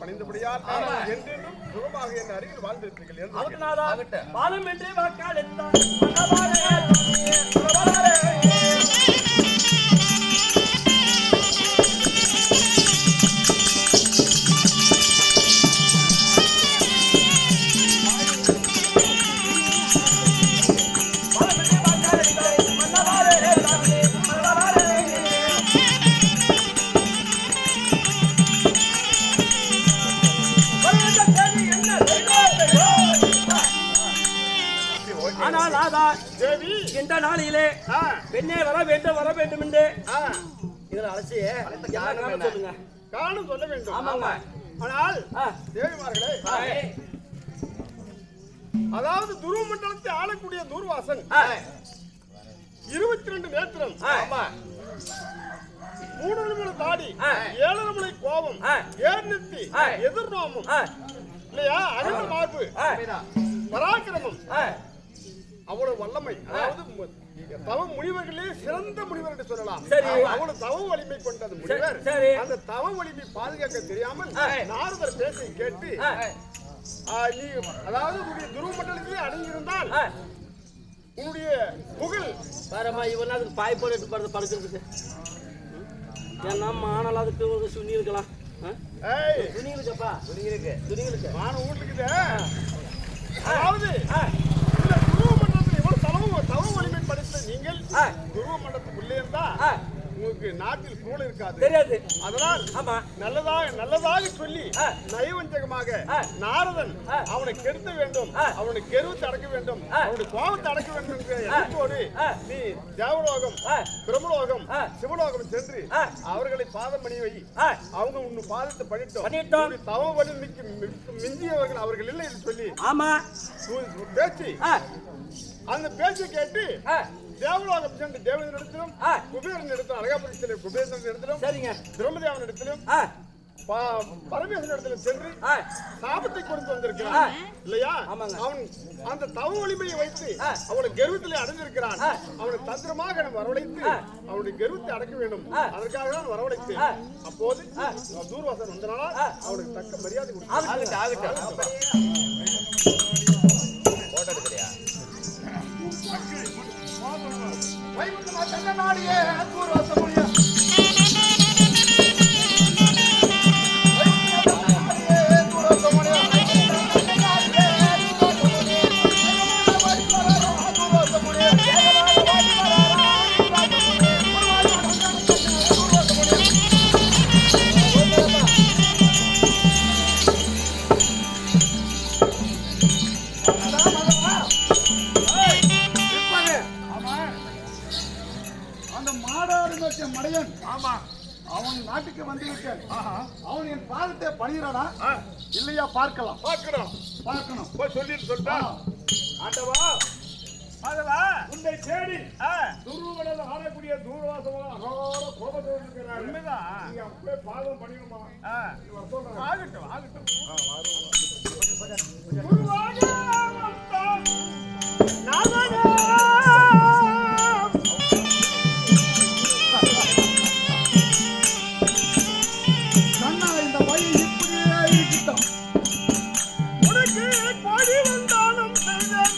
பணிந்தபடியால் என்றென்றும் சுகமாக என் அருகில் வாழ்ந்திருக்கிறீர்கள். பாலும் என்று வாக்காளி தேவி இந்த நாளிலே பெண்ணே வர வேண்டும் என்று இதில் அலசி சொல்லுங்க. காரணம் சொல்ல வேண்டும். ஆமாங்க. ஆனால் தேவிமார்களே, அதாவது துருவ மண்டலத்தை ஆளக்கூடிய தூர்வாசன் 22 நேத்திரம், 3 முளை தாடி, 7 முளை கோபம், 7 நெத்தி, எதிர்நோமம் இல்லையா, அகல மார்பு, பராக்கிரமம், அவ்வளவு வல்லமை, அதாவது தவ முனிவர்களே சிறந்த முனிவர் என்று சொல்லலாம். அவ்வளவு தவ வலிமை கொண்ட அந்த முனிவர் அந்த தவ வலிமை பாதுகாக்க தெரியாமல் நாரதர் பேச்சை கேட்டு நீ அதாவது உன்னுடைய துருவ மண்டலத்திலே அடங்கியிருந்தால் உன்னுடைய புகழ் வேறமா இவன் அதுக்கு பாய் போட்டு படுத்து படுக்கிறதுக்கு ஏன்னா மானால் அதுக்கு ஒரு சுனி இருக்கலாம். துணிங்களுக்கப்பா துணிங்களுக்கு மானம் வீட்டுக்குது. அதாவது துருவ மண்டலத்தில் இவ்வளவு தவ வலிமை படைத்த நீங்கள் துருவ மண்டலத்துக்குள்ளே இருந்தா உங்களுக்கு நாட்டில் கூட இருக்காது, தெரியாது. அதனால் நல்லதாக சொல்லி நயவஞ்சகமாக நாரதன் அவனை கெடுத்த வேண்டும், அவனை கெருவத்தை அடக்க வேண்டும், அவனுடைய கோபத்தை அடக்க வேண்டும் என்ற எண்ணத்தோடு நீ தேவலோகம், பிரம்மலோகம், சிவலோகம் சென்று அவர்களை பாதம் பண்ணி வை. அவங்க உன் பாதத்தை பண்ணிட்டோம், தவ வலிமைக்கு மிஞ்சியவர்கள் அவர்கள் இல்லை என்று சொல்லி பேச்சு அந்த பேச்சை கேட்டு தேவலோகம் சென்று தேவனிடத்திலும் குபேரன் இடத்திலும் அழகாபுரத்தில் குபேரன் இடத்திலும் பிரம்மதேவன் இடத்திலும் பரமேஸ்வரன் இடத்திலும் சென்று சாபத்தை கொடுத்து வந்திருக்கிறான் இல்லையா. அவன் அந்த தவ வலிமையை வைத்து அவனை கர்வத்திலே அடைந்திருக்கிறான். அவனை தந்திரமாக வரவழைத்து அவனுடைய கர்வத்தை அடக்க வேண்டும், அதற்காக தான் வரவழைத்து. அப்போது தூர்வாசன் வந்தனால அவனுக்கு தக்க மரியாதை கொடுத்து நாடியே தூர்வாசன் மடையன் அவன் நாட்டுக்கு வந்திருக்கேன். அவன் என் பாதத்தை பணிகிறானா இல்லையா பார்க்கலாம். பார்க்கணும் போய் சொல்லிட்டு சொல்லிட்டா ஆண்டவா ஆண்டவா உன்னை தேடி துருவமண்டல ஆளக்கூடிய தூர்வாசம் கோபத்தோடு இருக்கிறார். நீங்க அப்படியே பாதம் பண்ணிடுமா? ஆகட்டும் ஆகட்டும். உனக்கு பாடி வந்தாலும் செய்தேன்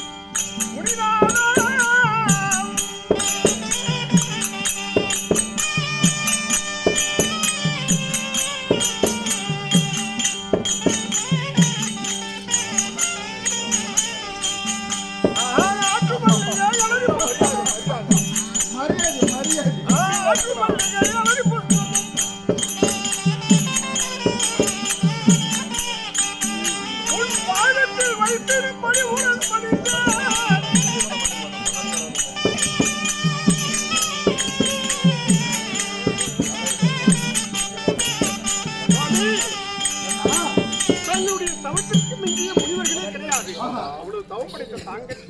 தன்னுடைய தவத்திற்கு மிஞ்சிய முனிவர்களே கிடையாது. அவ்வளவு தவம் படைத்த தாங்கள்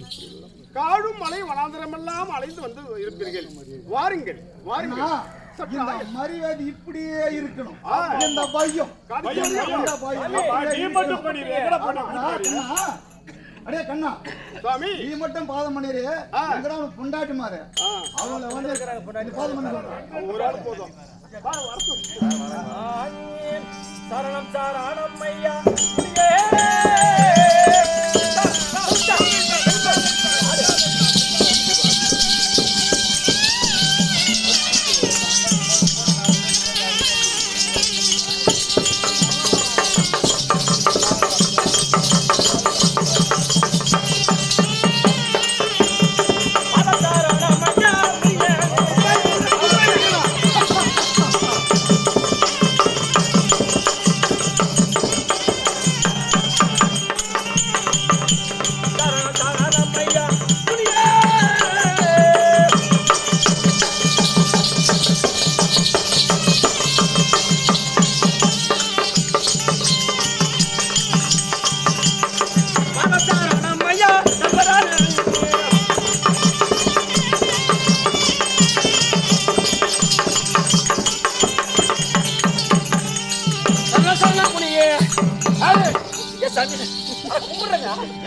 காடும் மலை வனாந்தரமெல்லாம் அலைந்து வந்து இருப்பீர்கள். வாருங்கள் வாருங்கள். மரியாதை இப்படியே இருக்கணும். இந்த பையம் அடே கண்ணா சுவாமி நீ மட்டும் பாதம் பண்ணிரு. பொண்டாட்டி மாறு அவளை வந்து பாதம் பண்ணி ஒரு ஆள் போதும். சரணம் சரணம் ஐயா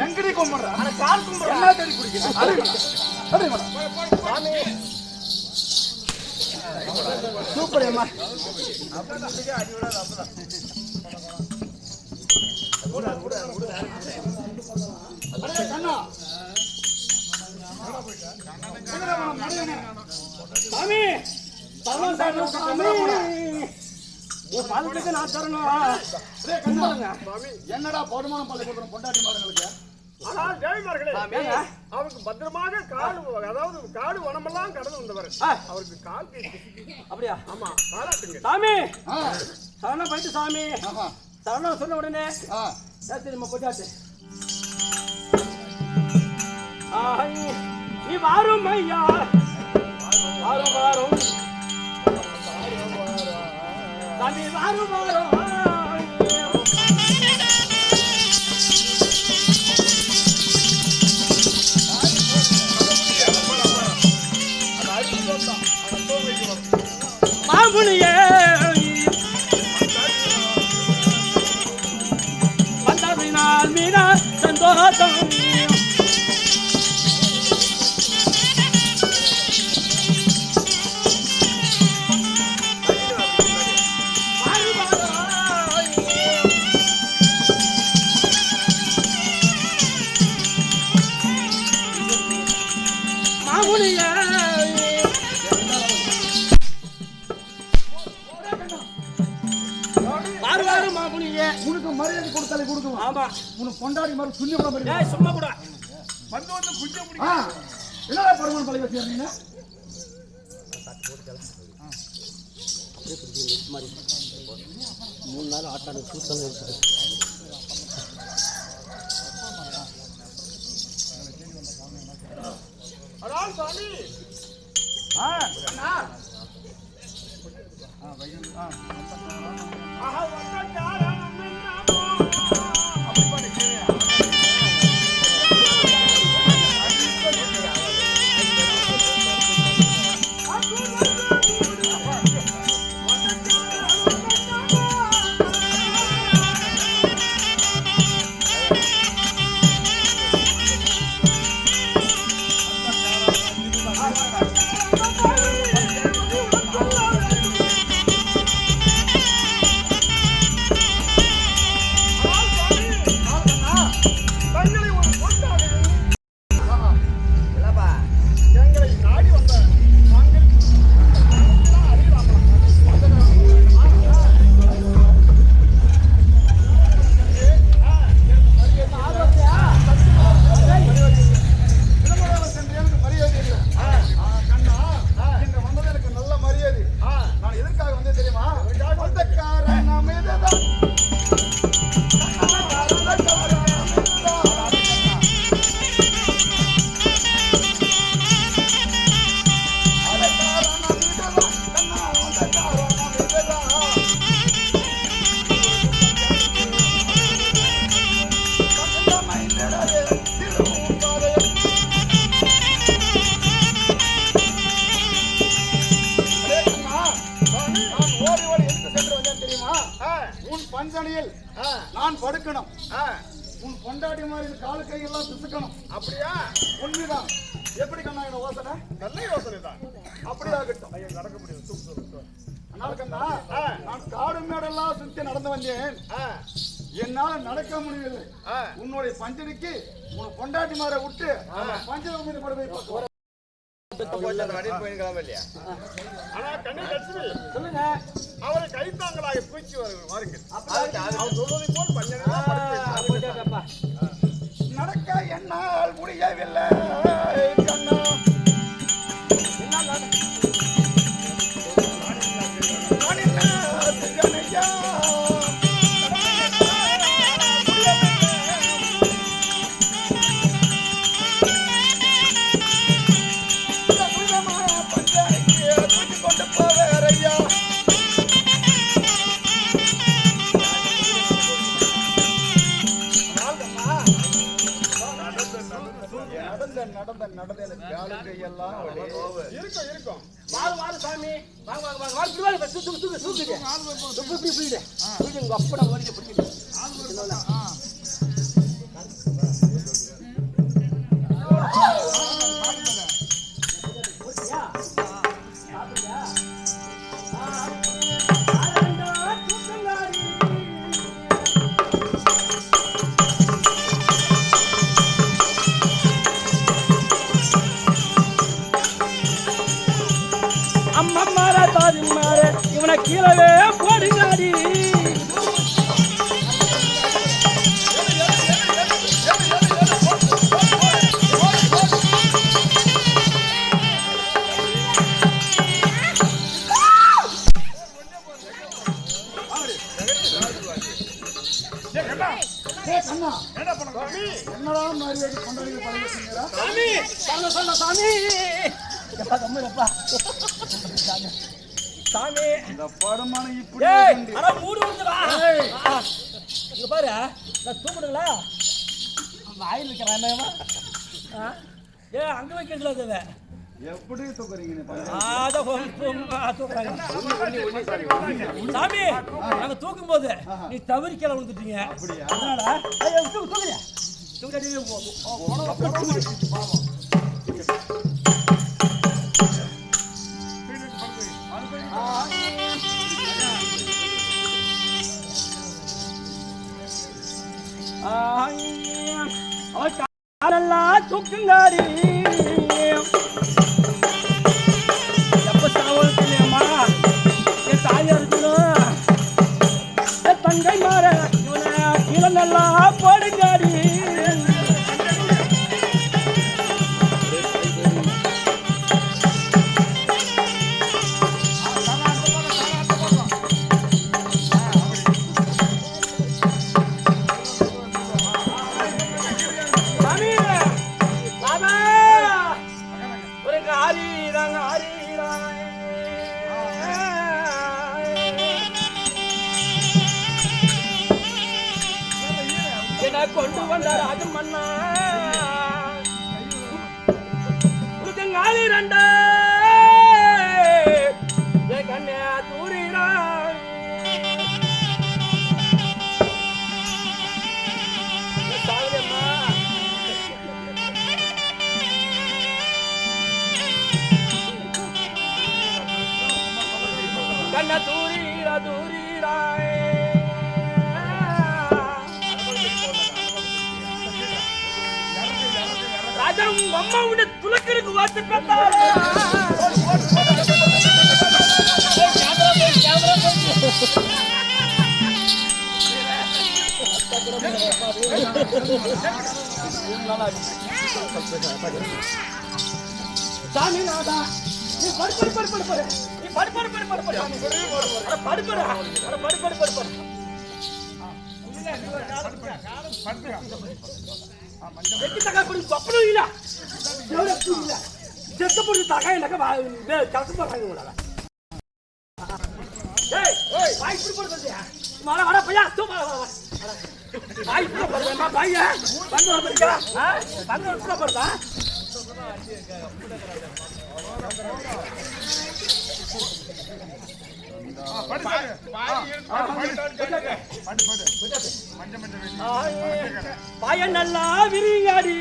எங்கடி கும்பிடுற சூப்பர் அம்மா சாமி பாலத்துக்கு நான் தரணும். என்னடா பௌர்ணமான பள்ளி கொடுக்குறோம் பொண்டாட்டி மாடுங்களுக்கு. ஆனால் தேவிமார்களே அவருக்கு பத்திரமாக காடு, அதாவது காடு வனமெல்லாம் கடந்து வந்தவர். அவருக்கு கால் கை அப்படியா? ஆமா, பாராட்டுங்க சாமி. சரணம் போயிட்டு சாமி. சரணம் சொன்ன உடனே தெரியுமா கொண்டாட்டு நீ வாரும் ஐயா வாரும் வாரும் சாமி வாரும் வாரும் மாமுனியே வந்தவினால் மீனா சந்தோஷம் மாமுனியே உனக்கு மரியாதை கொடுத்தாலே கொடுக்கும். ஆமா, உனக்கு பொண்டாடி மாதிரி சுண்ணி கூட பண்ணி சும்மா கூட வந்து வந்து குஞ்ச முடி. என்னடா பரமன் பள்ளி வச்சிருந்தீங்க? மூணு நாள் ஆட்டான கூட்டம் இருக்குது. அதான் சாமி உன் பஞ்சனையில் நான் படுக்கணும். உன் பொண்டாட்டி மாதிரி காலு கையெல்லாம் பிசுக்கணும். அப்படியா? உண்மைதான். எப்படி கண்ணா என்ன யோசனை? நல்ல யோசனை தான். அப்படியே ஆகட்டும். நடக்க முடியும். அதனால கண்ணா நான் காடு மேடெல்லாம் சுத்தி நடந்து வந்தேன். என்னால நடக்க முடியவில்லை. உன்னுடைய பஞ்சனைக்கு உன் பொண்டாட்டி மாதிரி விட்டு பஞ்சனை மீது பட வைப்ப. ஆனா கண்ணன் லட்சுமி சொல்லுங்க. அவரை கைத்தாங்களாக தூக்கி வாருங்கள். அவர் சொல்வதை போல் பஞ்சனை நடக்க என்னால் முடியவில்லை கண்ணா. நடந்த எனக்கு காலு கையெல்லாம் இருக்கும். வாரு சாமி. வாங்க வாங்க வாங்க. வாரு பிடிவாரு. தூக்குங்க. உங்க அப்பா ஓடிக்க பிடிச்சிட்டு. இவனை கீழவே போடுங்காடி. என்னடா மாதிரி கொண்டாடி பழக சொன்னீரா? சாமி இந்த படமான இப்படி மூடு விடுறா. இங்க பாரு, நான் தூக்குடுங்களா? வாயில் வைக்கிறேன். அங்க வைக்கிறதுல எப்படி தூக்குறீங்க? சாமி நாங்க தூக்கும் போது நீ தவறிக்கல விழுந்துட்டீங்க. அதனால தூக்குங்காரி. எப்ப சாவல்மா என் தாயா இருக்கணும். தங்கை மாற இவனை கீழே நல்லா போடுங்காரி. கொண்டு வந்த ராஜமன்னா ரெண்டா கண்ணே தூரிரா. கண்ண தூரிரா தூரிரா. ராஜா உங்க அம்மாவுடைய துளக்கிற்கு வாத்து பெற்றாரு. சாமி நாதா நீ படு. பாய நல்லா விரியாடி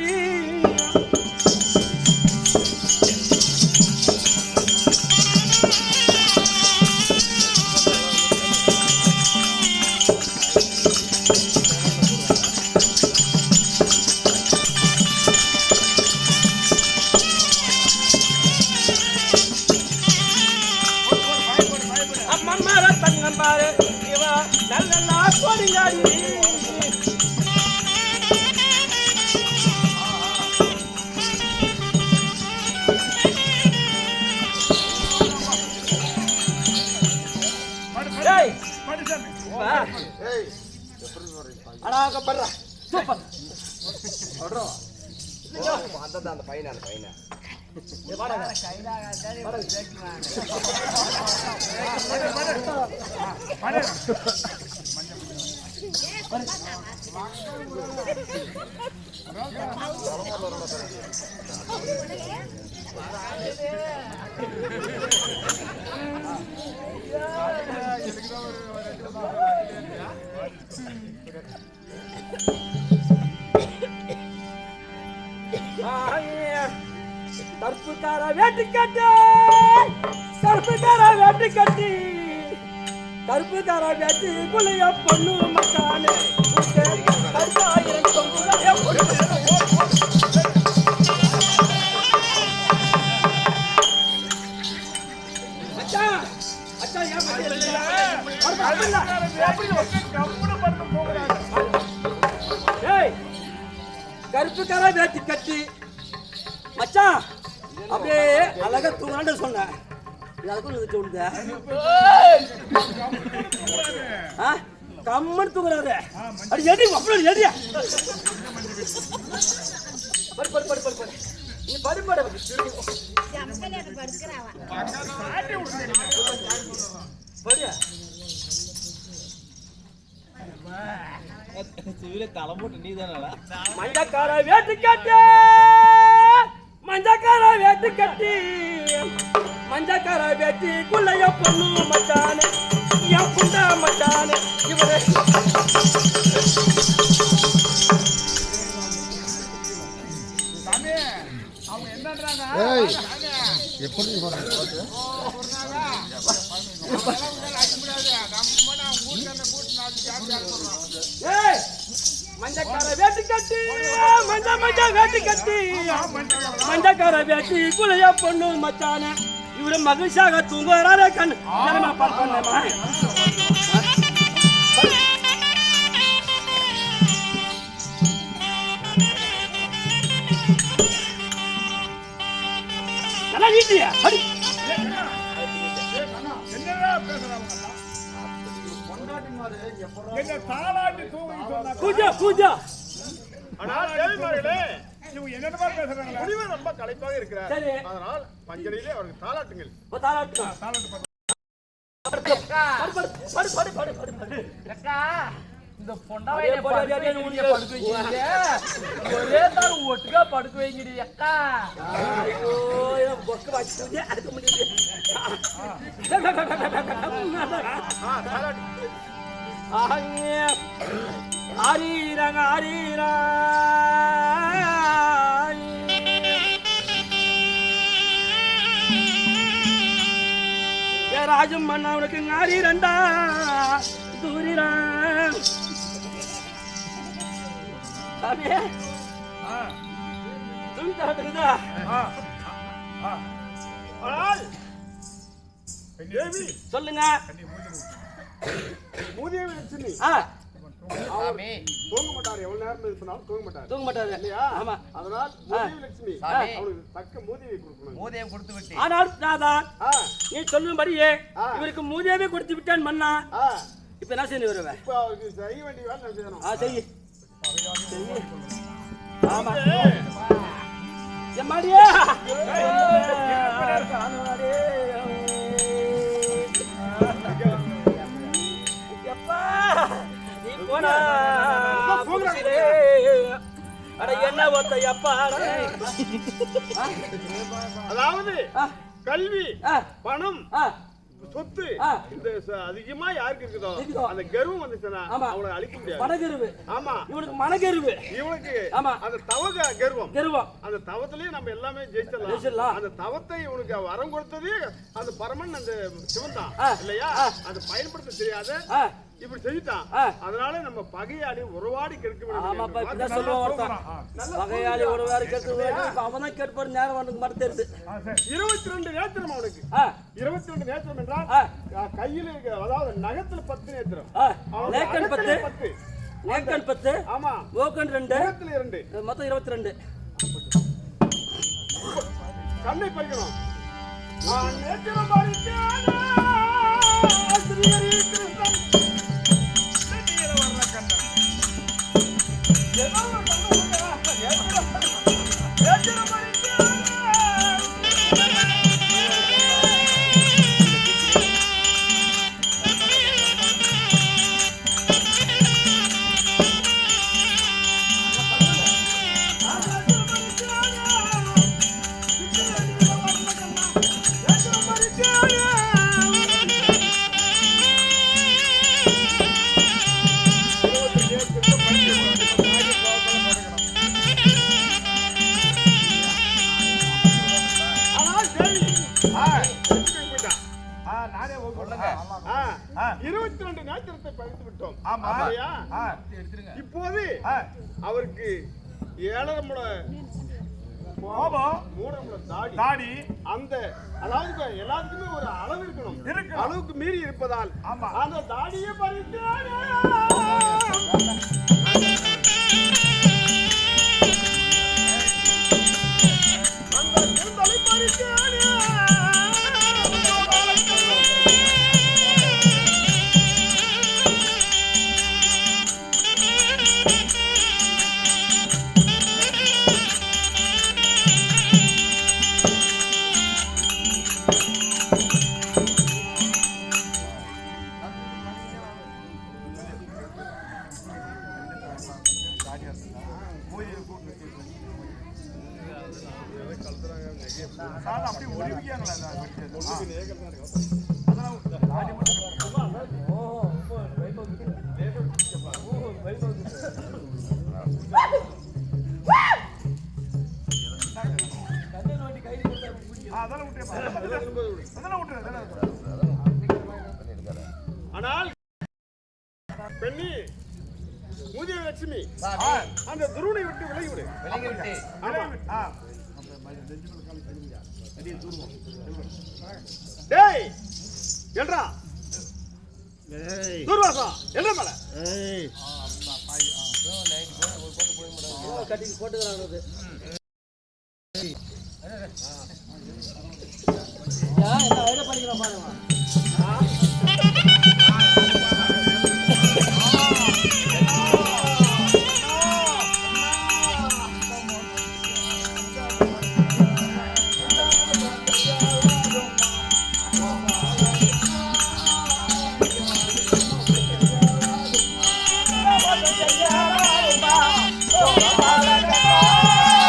பாரு இவா நல்லா போடுங்காடி அந்த பையனா கருப்புக்கார வேட்டு கட்டி கருப்புக்கார வேட்டு கட்டி கருப்புக்கார வேட்டு குளைய பொண்ணு மக்கானே கருப்புக்கார வேட்டு கட்டி மச்சான் அப்படியே அழகா தூங்காண்டு சொன்னேன் கம்மன் தூங்குறாரு அடி எடி அப்படி எடியா படி படி படி படி படி நீ படி படி படியா தலை போட்டு நீ தானடா மஞ்சக்கார வேட்டு கட்டி மஞ்சக்கார வேட்டு கட்டி மஞ்சக்கார வேட்டி குள்ளைய பொண்ணு மச்சானே என் புண்டா மச்சானே இவரே அவங்க என்னன்றாங்க எப்படி மஞ்சக்கார வேட்டு கட்டி மஞ்ச மஞ்ச வேட்டு கட்டி மஞ்சக்கார வேட்டி குளைய பொண்ணு மச்சானே இவரு மகிழ்ச்சியாக தூங்குறாரே கண்ணு பார்க்கணுமா நல்லா வீட்டியா படி பூஜா பூஜா ரொம்ப களைப்பாக இருக்கிறார். அதனால் பஞ்சனையிலே அவருக்கு தாலாட்டுங்கள். இந்த பொண்டாவைய ஒரே தாரு ஒட்டுக்கா படுக்க வைங்கடி அக்கா. ஆரீரங்க ஆரீரா ராஜம் மண்ணா உனக்கு ஆரீரண்டா தூரிரா சாமியே துணிதா சொல்லுங்க. மூதேவி லட்சுமி தூங்க மாட்டாரு. எவ்வளவு நேரம் சொன்னாலும் தூங்க மாட்டாரு இல்லையா? ஆமா. அதனால் மூதேவி லட்சுமி அவனுக்கு தக்க மூதேவி கொடுக்கணும். மூதேவி கொடுத்து விட்டு ஆனால் நாதான் நீ சொல்லும்படியே இவருக்கு மூதேவி கொடுத்து விட்டான் மன்னா. இப்ப என்ன செய்ய வருவேன்? இப்ப அவருக்கு செய்ய வேண்டிய வேலை செய்யணும். செய்ய ஆமா எம்மாடியா நீ போனா என்ன ஒத்தையப்பா. அதாவது கல்வி, பணம், சொத்து ஆ. இந்த அதிகமா யாருக்கு இருக்குதோ இருக்குதோ. அந்த கர்வம் வந்துச்சுன்னா ஆமா. அவளை அழிக்க முடியாது. மனகருவு ஆமா, இவனுக்கு மனகருவு இவனுக்கு ஆமா. அந்த தவ கர்வம். கருவம் அந்த தவத்திலேயே நம்ம எல்லாமே ஜெயிச்சிடலாம். ஜெயிச்சிடலாம். அந்த தவத்தை இவனுக்கு வரம் கொடுத்தது அந்த பரமன் அந்த சிவன் தான் ஆ. இல்லையா? அதை பயன்படுத்த தெரியாத ஆ. இப்படி செஞ்சுட்டான். ஆ. அதனால நம்ம பகையாளி உருவாடி கெடுக்க ஆமாப்பா வேண்டும். இப்படிதான் சொல்லுவான் ஒருத்தன் பகையாளி ஒரு வேற கேட்க அவன் தான் கேட்பாரு நேரம் அவனுக்கு மட்டும் தெரியுது 22 நேத்திரம் அவனுக்கு. ஆ 22 நேத்திரம் என்றால் ஆ. கையில் இருக்க, அதாவது நகத்துல 10 நேத்திரம். ஆ அவனுக்கு லேக்கன் 10 அகத்திலே 10. லேக்கன் 10 ஆமா, ஓக்கன் 2 நகத்துல 2. மொத்தம் 22 கண்ணை பறிக்கணும். நான் நேத்திரம் பறித்தேனே, ஸ்ரீஹரி கிருஷ்ணன் நெற்றியில வர்ற கண்ணன். ஏதோ ஒரு கண்ணு உண்டா? நேத்திரம் பறித்தேனே. ஆனால் சரி. போயிட்டான். நானே சொல்லுங்க. 22 நேத்திரத்தை பறித்து விட்டோம். ஆமா. இல்லையா? இப்போது அவருக்கு 7 முழ கோபம், மூணு தாடி தாடி, அந்த அதாவது எல்லாத்துக்குமே ஒரு அளவு இருக்கணும். இருக்கணும். அளவுக்கு மீறி இருப்பதால் ஆமா. அந்த தாடியை பறித்தானே. அந்த கூந்தலை பறித்தானே. அப்படி ஒளிவியாங்களா? ஆனால் பெண்ணி மூதிய லட்சுமி அந்த துருவனை விட்டு விலகிவிடு. டேய் என்றா துர்வாசா என்ற மேல கட்டி போட்டுக்கிறாங்க என்ன வயல பண்ணிக்கிறோம் பாருங்க Oh,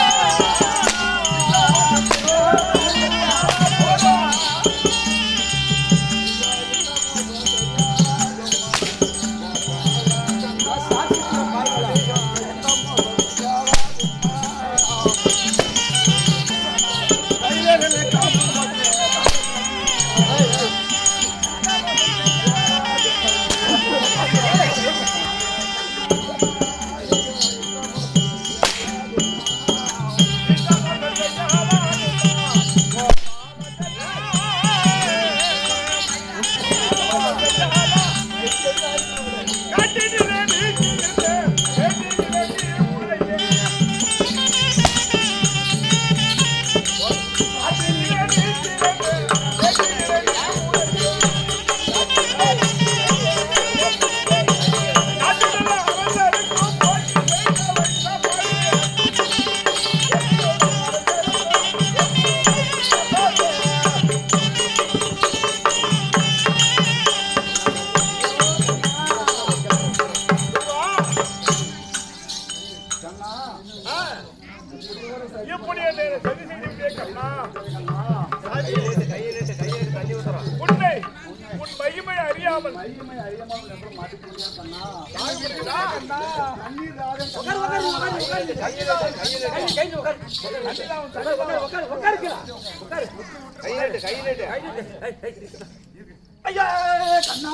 மகிமை அறியாமல் எப்படி மாட்டிக்கொண்டே கண்ணா தாய் முடியுதா? கண்ணீர் தாகம் உட்காரு, உட்காரு, உட்காரு, உட்காரு. கை உட்காரு. உட்காருக்கலாம். உட்காரு. ஐயா கண்ணா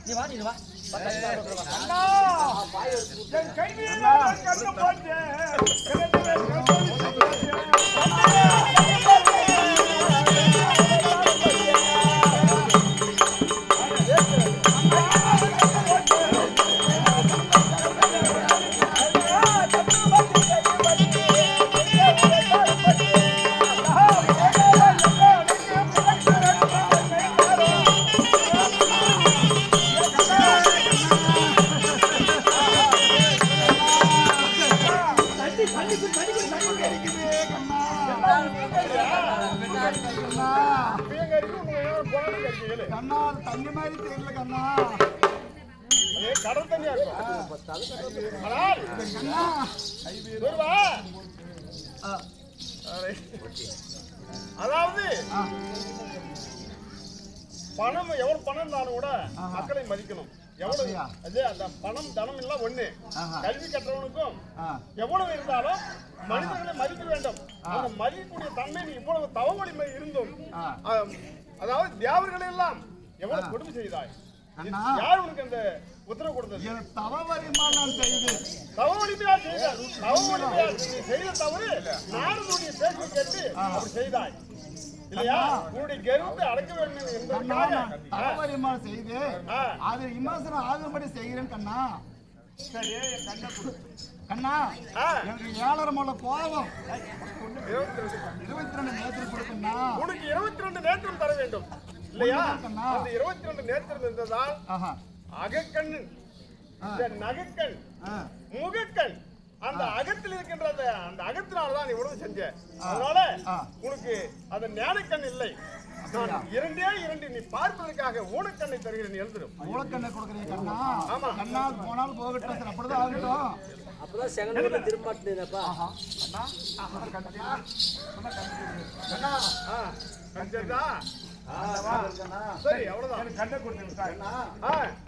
நீ வா, நீ வா. என் கை மீது கண்ணு போட்டு கண்ணா தண்ணி மாதிரி தெரியல கண்ணா கடல் தண்ணியா இருக்கும். ஆனால் கண்ணா வருவா. அதாவது பணம் எவ்வளவு பணம் இருந்தாலும் கூட மக்களை மதிக்கணும். எவ்வளவு அது அந்த பணம் தனம் எல்லாம் ஒண்ணு. கல்வி கற்றவனுக்கும் எவ்வளவு இருந்தாலும் மனிதர்களை மதிக்க வேண்டும். அந்த மதிக்கக்கூடிய தன்மை நீ இவ்வளவு தவ வலிமை இருந்தும் அதாவது தேவர்களை எல்லாம் எவ்வளவு கொடுமை செய்தாய். யார் உனக்கு அந்த உத்தரவு கொடுத்தது? தவ வரிமா நான் செய்தேன் தவ வலிமையா செய்தார். தவ வலிமையா நீ செய்த தவறு நாரதுடைய பேச்சு கேட்டு அப்படி செய்தாய் இல்லையா? உன்னுடைய கர்வத்தை அடக்க வேண்டும் என்பதற்காக தவ வரிமா செய்து அது விமர்சனம் ஆகும்படி செய்கிறேன் கண்ணா. சரி என் கண்ணை கொடு. கண்ணா எனக்கு 7.5 முழ கோபம் 22 நேத்திரம் கொடுக்கண்ணா. உனக்கு 22 நேத்திரம் தர வேண்டும் இல்லையா? அந்த 22 நேத்திரம் இருந்ததால் அகக்கண், நகைக்கண், முகக்கண், அந்த அகத்தில் இருக்கின்ற அந்த அகத்தினால்தான் நீ உணவு செஞ்ச. அதனால உனக்கு அந்த ஞானக்கண் இல்லை. நான் இரண்டே நீ பார்ப்பதற்காக ஊனக்கண்ணை தருகிறேன். நீ எழுந்துடும். ஊனக்கண்ணை கொடுக்குறீங்க கண்ணா. ஆமா. கண்ணா போனாலும் போகட்டும் சார். அப்படிதான் ஆகட்டும். அப்பதான் செகண்ட் திரும்ப மாட்டேனப்பா. கண்ணா கண்டா சரி அவ்வளவுதான். என் கண்ணை கொடுத்து விட்டாயே.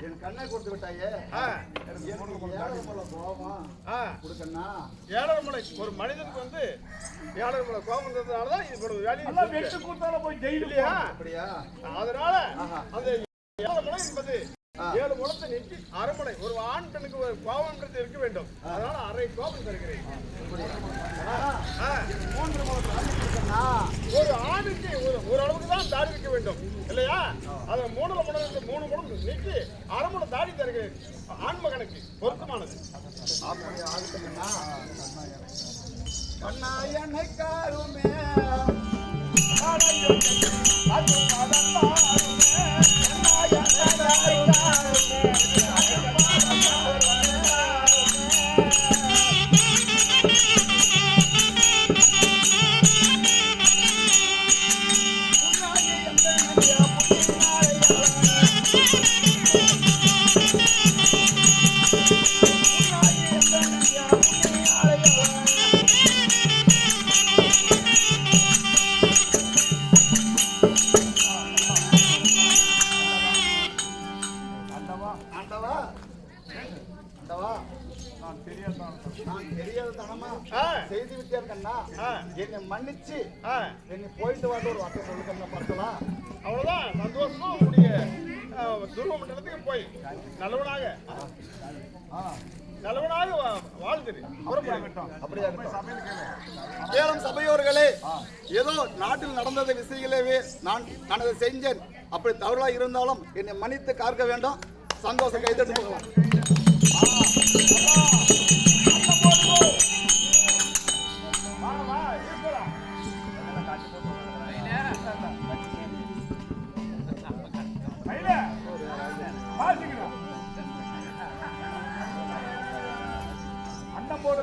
என் கண்ணை கொடுத்து விட்டாயே. ஒரு மனிதனுக்கு வந்து 7 முறை கோபம் வந்ததுனாலதான் இவ்வளவு வேலையை வெட்டு கூத்தால போய் ஜெயிலியா. அதனால அந்த 7 முறை என்பது 7 முழத்தை நீக்கி அரை முறை. ஒரு ஆண் பெண்ணுக்கு ஒரு கோபம்ன்றது இருக்க வேண்டும். அதனால அரை கோபம் தருகிறேன். 3 முழம் ஒரு ஆணுக்கு ஓரளவுக்கு தான் தாடி வைக்க வேண்டும் இல்லையா? அதை 3 முழம் நீக்கி அரை முழம் தாடி தருகிறேன். ஆண் மகனுக்கு பொருத்தமானது. அப்படி ஆகுதுங்கண்ணா. கண்ணா என்னை காருமே செய்து விட்டேன் கண்ணா. என்னை மன்னிச்சு என்னை போயிட்டு வந்து ஒரு வார்த்தை சொல்லுங்க பார்க்கலாம். அவ்வளவுதான். சந்தோஷமா உங்களுடைய துருவ மண்டலத்துக்கு போய் நல்லவனாக வாழ்ந்துரு. ஏலம் சபையோர்களே, ஏதோ நாட்டில் நடந்தது விஷயங்களே நான் அதை செஞ்சேன். அப்படி தவறா இருந்தாலும் என்னை மன்னித்து காக்க வேண்டும். சந்தோஷம் கைதட்டு போகலாம். அண்டம் போடு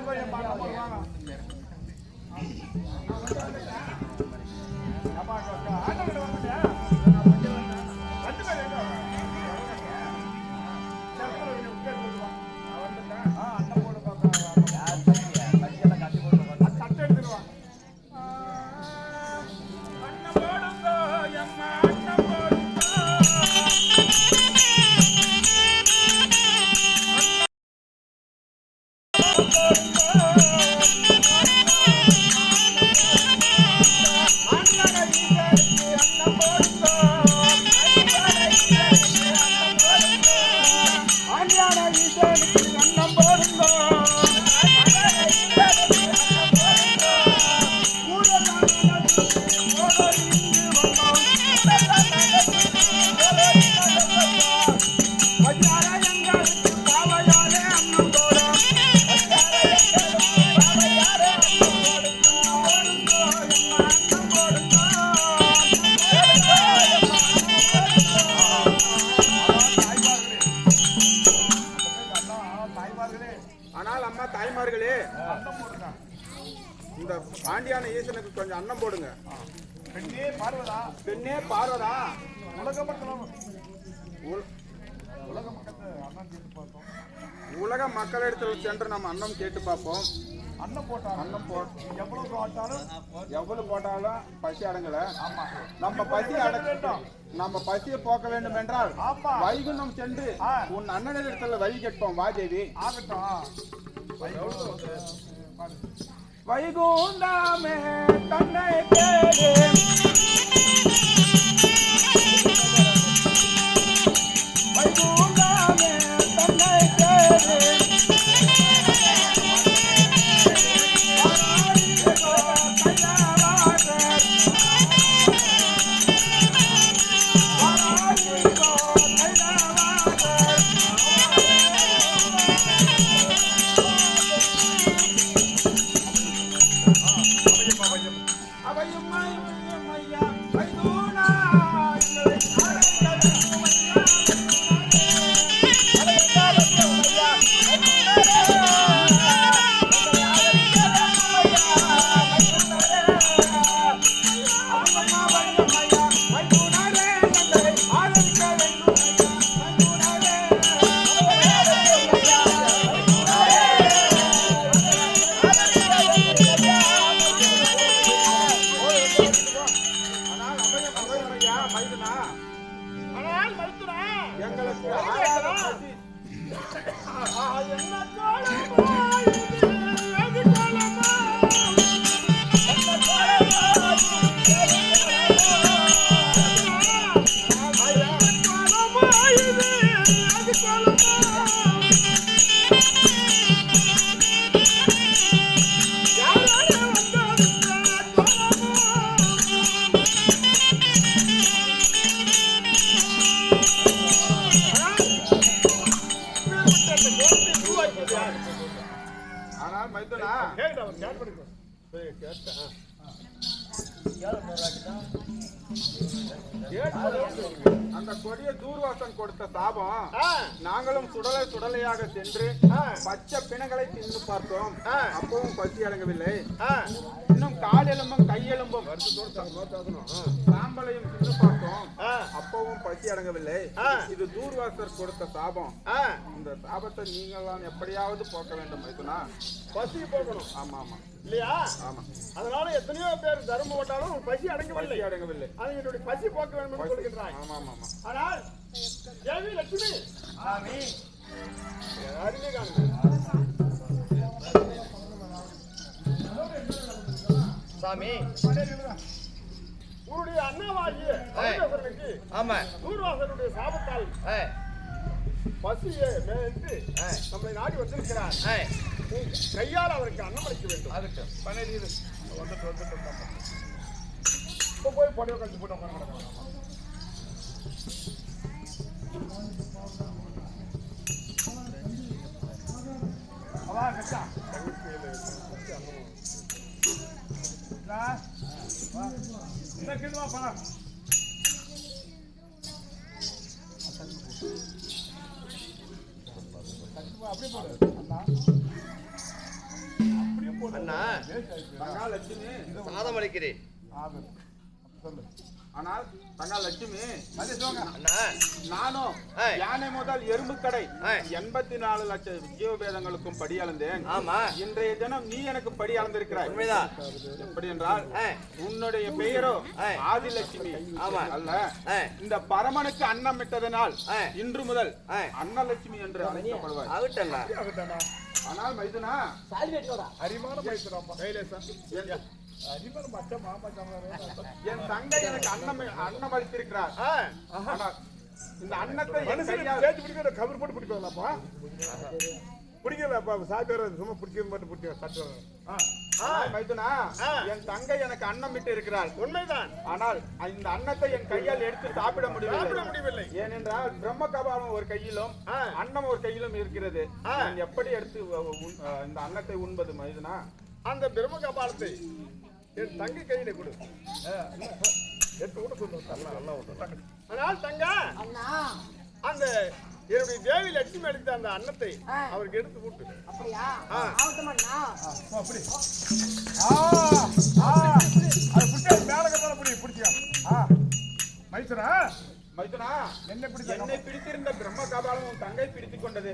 ஆனால் அம்மா தாய்மார்களே, இந்த பாண்டியான ஈசனுக்கு கொஞ்சம் அன்னம் போடுங்க. பெண்ணே பார்வதா, பெண்ணே பார்வதா, உலக மக்களிடத்தில் சென்று நம்ம அன்னம் கேட்டு பார்ப்போம். எவ்வளவு போட்டாலும் பசி அடங்கல. நம்ம பசியை போக்க வேண்டும் என்றால் வைகுண்டம் சென்று உன் அண்ணனிடத்தில் வழி கேட்போம். வா தேவி. வைகுண்டமே தன்னை தேடி வைகுண்டமே தன்னை தேடி அந்த கொடிய தூர்வாசன் கொடுத்த சாபம் நாங்களும் சுடலையாக சென்று பச்சை பிணங்களை தின்னு பார்த்தோம். அப்பவும் பசி அடங்கவில்லை. இன்னும் காலெலும்பும் கையெலும்பும் சாம்பலையும் தின்னு பார்த்தோம். அப்பவும் பசி அடங்கவில்லை. இது தூர்வாசர் கொடுத்த சாபம். இந்த சாபத்தை நீங்களாம் எப்படியாவது போக்க வேண்டும். மைத்துனா பசி போகணும். ஆமா ஆமா இல்லையா? ஆமா. அதனால எத்தனையோ பேர் தர்மம் போட்டாலும் பசி அடங்கவில்லை. அது என்னுடைய பசி போக்க வேண்டும் என்று சொல்கின்றாய். ஆமா ஆமா ஆமா. ஆனால் தேவி லட்சுமி சாமி யாருமே காணல. சாமி உன்னுடைய அண்ணாவாகிய பரமேஸ்வரனுக்கு ஆமா தூர்வாசனுடைய சாபத்தால் பசியை மேய்த்து நம்மை நாடி வந்திருக்கிறார். கையால் அவருக்கு அன்னம் அளிக்க வேண்டும். அதுக்கு பணியில் வந்துட்டு இப்போ போய் பொடியை கழிச்சு போட்டு உட்காந்து அண்ணா சாதம் அளிக்கிறேன். ஆனால் தங்கா லட்சுமி அண்ணா நானும் ஏய். யானை முதல் எறும்பு கடை ஏய். 84 லட்சம் ஜீவபேதங்களுக்கும் படி அளந்தேன். ஆமா இன்றைய தினம் நீ எனக்கு படி அளந்திருக்கிறாய். உண்மைதான். எப்படி என்றால் ஏய். உன்னுடைய பெயரோ ஏய். ஆதிலட்சுமி ஆமா. அல்ல. ஏய். இந்த பரமனுக்கு அன்னம் விட்டதனால் ஏய். இன்று முதல் ஏய். அன்னலட்சுமி என்று அழைக்கப்படுவாய். ஆகட்டண்ணா ஆனால் மைதுனா சாலி வெட்டியோடா அரிமான மைத்துனப்பா கைலேசா அரிமான மச்ச மாமா என் தங்கை எனக்கு அன்னம் அளித்திருக்கிறார். ஆனால் இந்த அன்னத்தை என் கையால் சேர்த்து பிடிக்கிற கவர் போட்டு பிடிக்கலாம்ப்பா பிடிக்கலப்பா சாப்பிட்டு சும்மா பிடிக்கிறது மட்டும் பிடிக்க மைதுனா என் தங்கை எனக்கு அன்னம் விட்டு இருக்கிறாள். உண்மைதான். ஆனால் இந்த அன்னத்தை என் கையால் எடுத்து சாப்பிட சாப்பிட முடியவில்லை. முடியவில்லை. ஏனென்றால் பிரம்ம கபாலம் ஒரு கையிலும் அன்னம் ஒரு கையிலும் இருக்கிறது. நான் எப்படி எடுத்து இந்த அன்னத்தை உண்பது மைதுனா? அந்த பிரம்ம கபாலத்தை என் தங்கை கையில கொடு. எடுத்து கூட சொல்லு. நல்லா விட்டு. ஆனால் தங்க அண்ணா அந்த என்னுடைய தேவி லட்சுமி அளித்த அந்த அன்னத்தை அவருக்கு எடுத்து கூட்டு. அப்படியா ஆகட்டும் அண்ணா அப்படி மேல பிடிச்சியா மைசூரா மைதுனா என்ன பிடிச்ச என்னை பிடித்திருந்த பிரம்ம கபாலம் உன் தங்கை பிடித்துக் கொண்டது.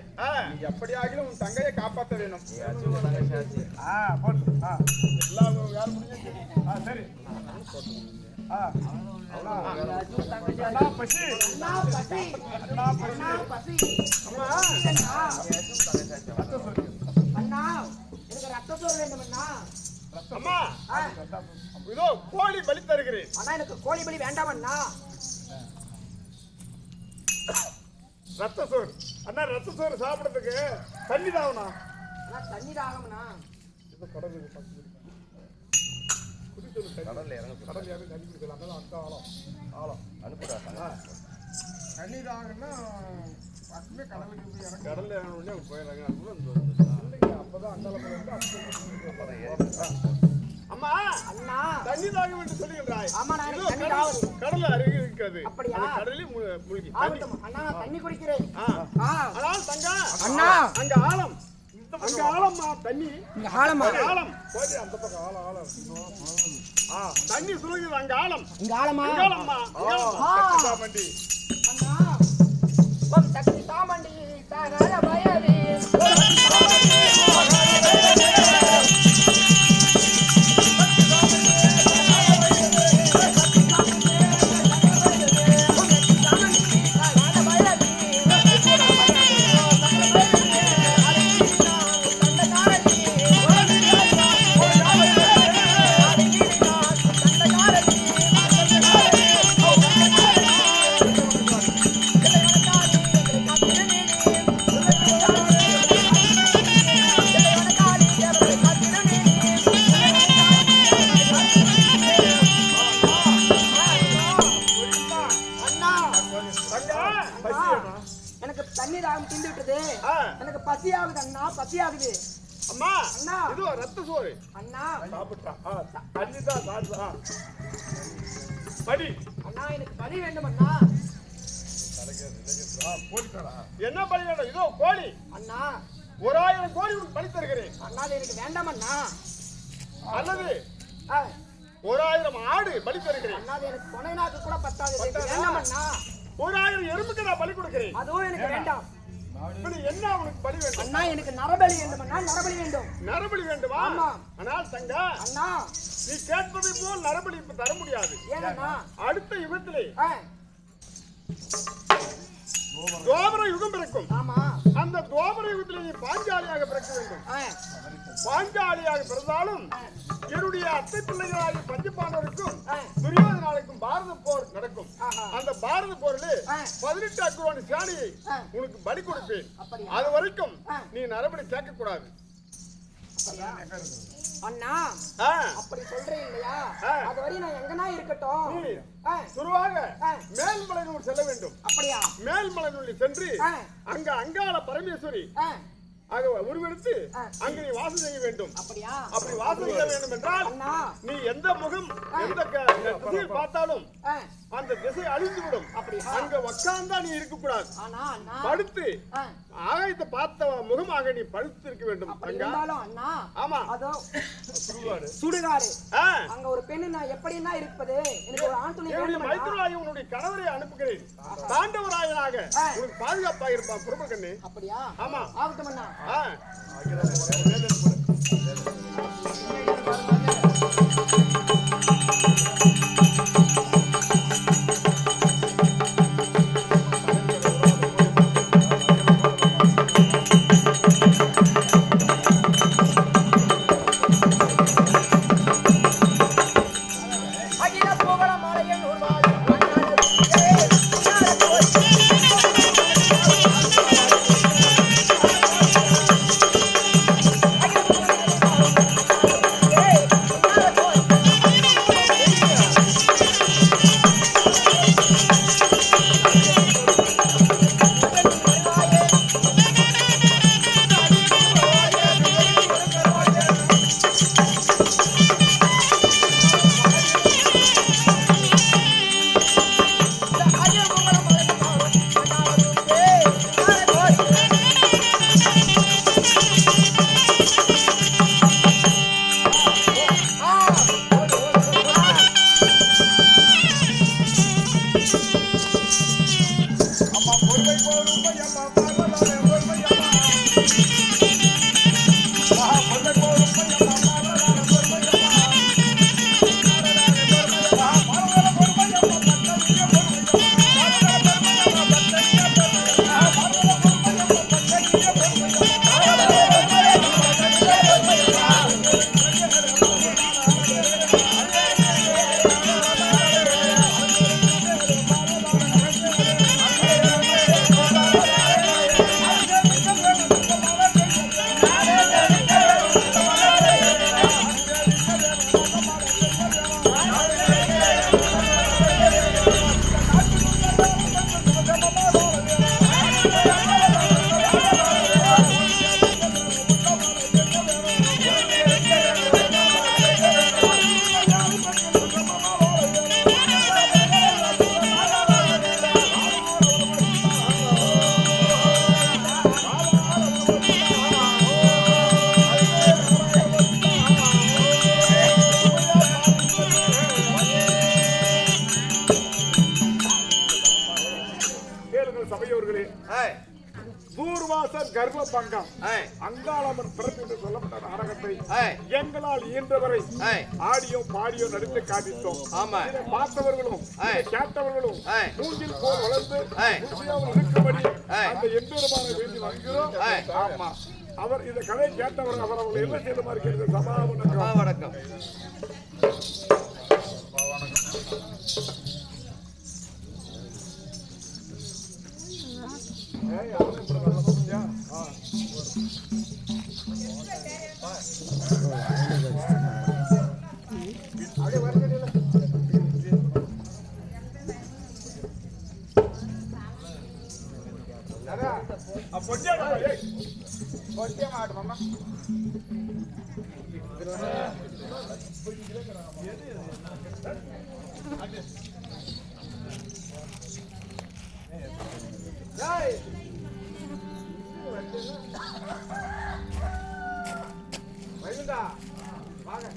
நீ எப்படியாகிலும் உன் தங்கையை காப்பாற்ற வேணும். போட்டு எல்லாம் யார் முடிஞ்சு சரி பசி அண்ணா பசி அண்ணா பசி அண்ணா எனக்கு ரத்த சோறு வேண்டும் அண்ணா அம்மா இதோ கோழி பலி தருகிறேன். அண்ணா எனக்கு கோழி பலி வேண்டாம் அண்ணா ரத்த சோறு அண்ணா ரத்த சோறு சாப்பிடறதுக்கு தண்ணி தாவனா அண்ணா தண்ணி தாகம்ண்ணா கடல் யாரும் தண்ணி குடிக்கலாம் அந்த ஆழம் அனுப்புறாங்க தண்ணி தாகன்னா பக்கமே கடலுக்கு போய் இறங்க கடல்ல இறங்கினே அவங்க போயிடுறாங்க. அப்பதான் அம்மா அண்ணா தண்ணி தாகம் என்று சொல்லுகின்றாய். ஆமா நான் எனக்கு தண்ணி தாகம் கடல்ல அருகே இருக்கிறது. அப்படியா? அந்த கடலில் மூழ்கி ஆகட்டும் அண்ணா நான் தண்ணி குடிக்கிறேன் ஆனால் தங்க அண்ணா அங்க ஆழம் அங்க ஆழம்மா தண்ணி இங்க ஆழமா ஆழம் போய் அந்த பக்கம் ஆழம் தண்ணி சுருங்குது அங்க ஆழம் இங்க ஆழமா ஆழம்மா வண்டி அண்ணா ஓம் சக்தி தாமண்டி தகர பயவே எனக்கு தண்ணி தாகம் திண்டு விட்டது எனக்கு பசி ஆகுது அண்ணா பசி ஆகுது அம்மா அண்ணா இது ரத்த சோறு அண்ணா சாப்பிட்டா தண்ணி தான் சாப்பிட்டா படி அண்ணா எனக்கு பலி வேண்டும் அண்ணா என்ன பலி வேணும்? இதோ கோழி அண்ணா 1000 கோழி உனக்கு பலி தருகிறேன். அண்ணா அது எனக்கு வேண்டாம் அண்ணா அல்லது ஆ, 1000 ஆடு பலி தருகிறேன். அண்ணா அது எனக்கு கொனை நாக்கு கூட பத்தாது இது எனக்கு வேண்டாம் அண்ணா 1000 எறும்புக்கு நான் பலி கொடுக்கிறேன். அதுவும் எனக்கு வேண்டாம் இப்படி என்ன உனக்கு பலி வேண்டும்? அண்ணா எனக்கு நரபலி வேண்டும் அண்ணா நரபலி வேண்டும் நரபலி வேண்டுமா? ஆமா. ஆனால் தங்க அண்ணா நீ கேட்பதை போல் நரபலி இப்ப தர முடியாது. ஏன்னா அடுத்த யுகத்திலே ஆ, துவாபர யுகம் பிறக்கும். ஆமா அந்த துவாபர யுகத்திலே நீ பாஞ்சாலியாக பிறக்க வேண்டும். ஆ, பாஞ்சாலியாக பிறந்தாலும் என்னுடைய அத்தை பிள்ளைகளாகிய பஞ்சபாண்டவருக்கும் ஆ. துரியோதனாளுக்கும் பாரத போர் நடக்கும். ஆஹா. அந்த பாரத போரில் ஆ. 18 அக்குரோணி சேனையை ஆ. உனக்கு பலி கொடுப்பேன். அப்படியா? அது வரைக்கும் ஆ. நீ நரபலி கேட்க கூடாது. அண்ணா ஆ. அப்படி சொல்றீங்க இல்லையா ஆ. அது வரை நான் எங்கனா இருக்கட்டும் நீ ஆ, துருவாக ஆ. மேல்மலையூர் செல்ல வேண்டும். அப்படியா மேல்மலையூரில் சென்று ஆ. அங்க அங்காள பரமேஸ்வரி ஆ, ஆக உருவெடுத்து ஆ. அங்க நீ வாசம் செய்ய வேண்டும். அப்படியா அப்படி வாசம் செய்ய வேண்டும் என்றால் அண்ணா நீ எந்த முகம் எந்த திசையை பார்த்தாலும் அந்த திசை அழிந்து விடும். அப்படி அங்க உட்கார்ந்தா நீ இருக்க கூடாது, படுத்து ஆகாயத்தை பார்த்த முகமாக நீ படுத்து இருக்க வேண்டும். ஆமா, சுடுகாடு அங்க ஒரு பெண்ணு நான் எப்படின்னா இருப்பது? எனக்கு ஒரு ஆண் துணை வேண்டும். மைத்துராய் உன்னுடைய கணவரை அனுப்புகிறேன். தாண்டவராயனாக உனக்கு பாதுகாப்பாக இருப்பான் குருபகண்ணே. அப்படியா? ஆமா, ஆகட்டும் அண்ணா. பங்கம் அங்காளம்மன் பிறப்பு என்று சொல்லப்பட்ட நாடகத்தை எங்களால் இயன்றவரை ஆடியோ பாடியோ நடித்து காட்டித்தோம். இதை பார்த்தவர்களும் கேட்டவர்களும் மூங்கில் போல் வளர்ந்து இருக்கும்படி அந்த எம்பெருமான வேண்டி வாங்குகிறோம். ஆமா, அவர் இந்த கதை கேட்டவர் அவர் அவர்கள் என்ன செய்த மாதிரி கேட்க சமாவணக்கம் வணக்கம். வாங்க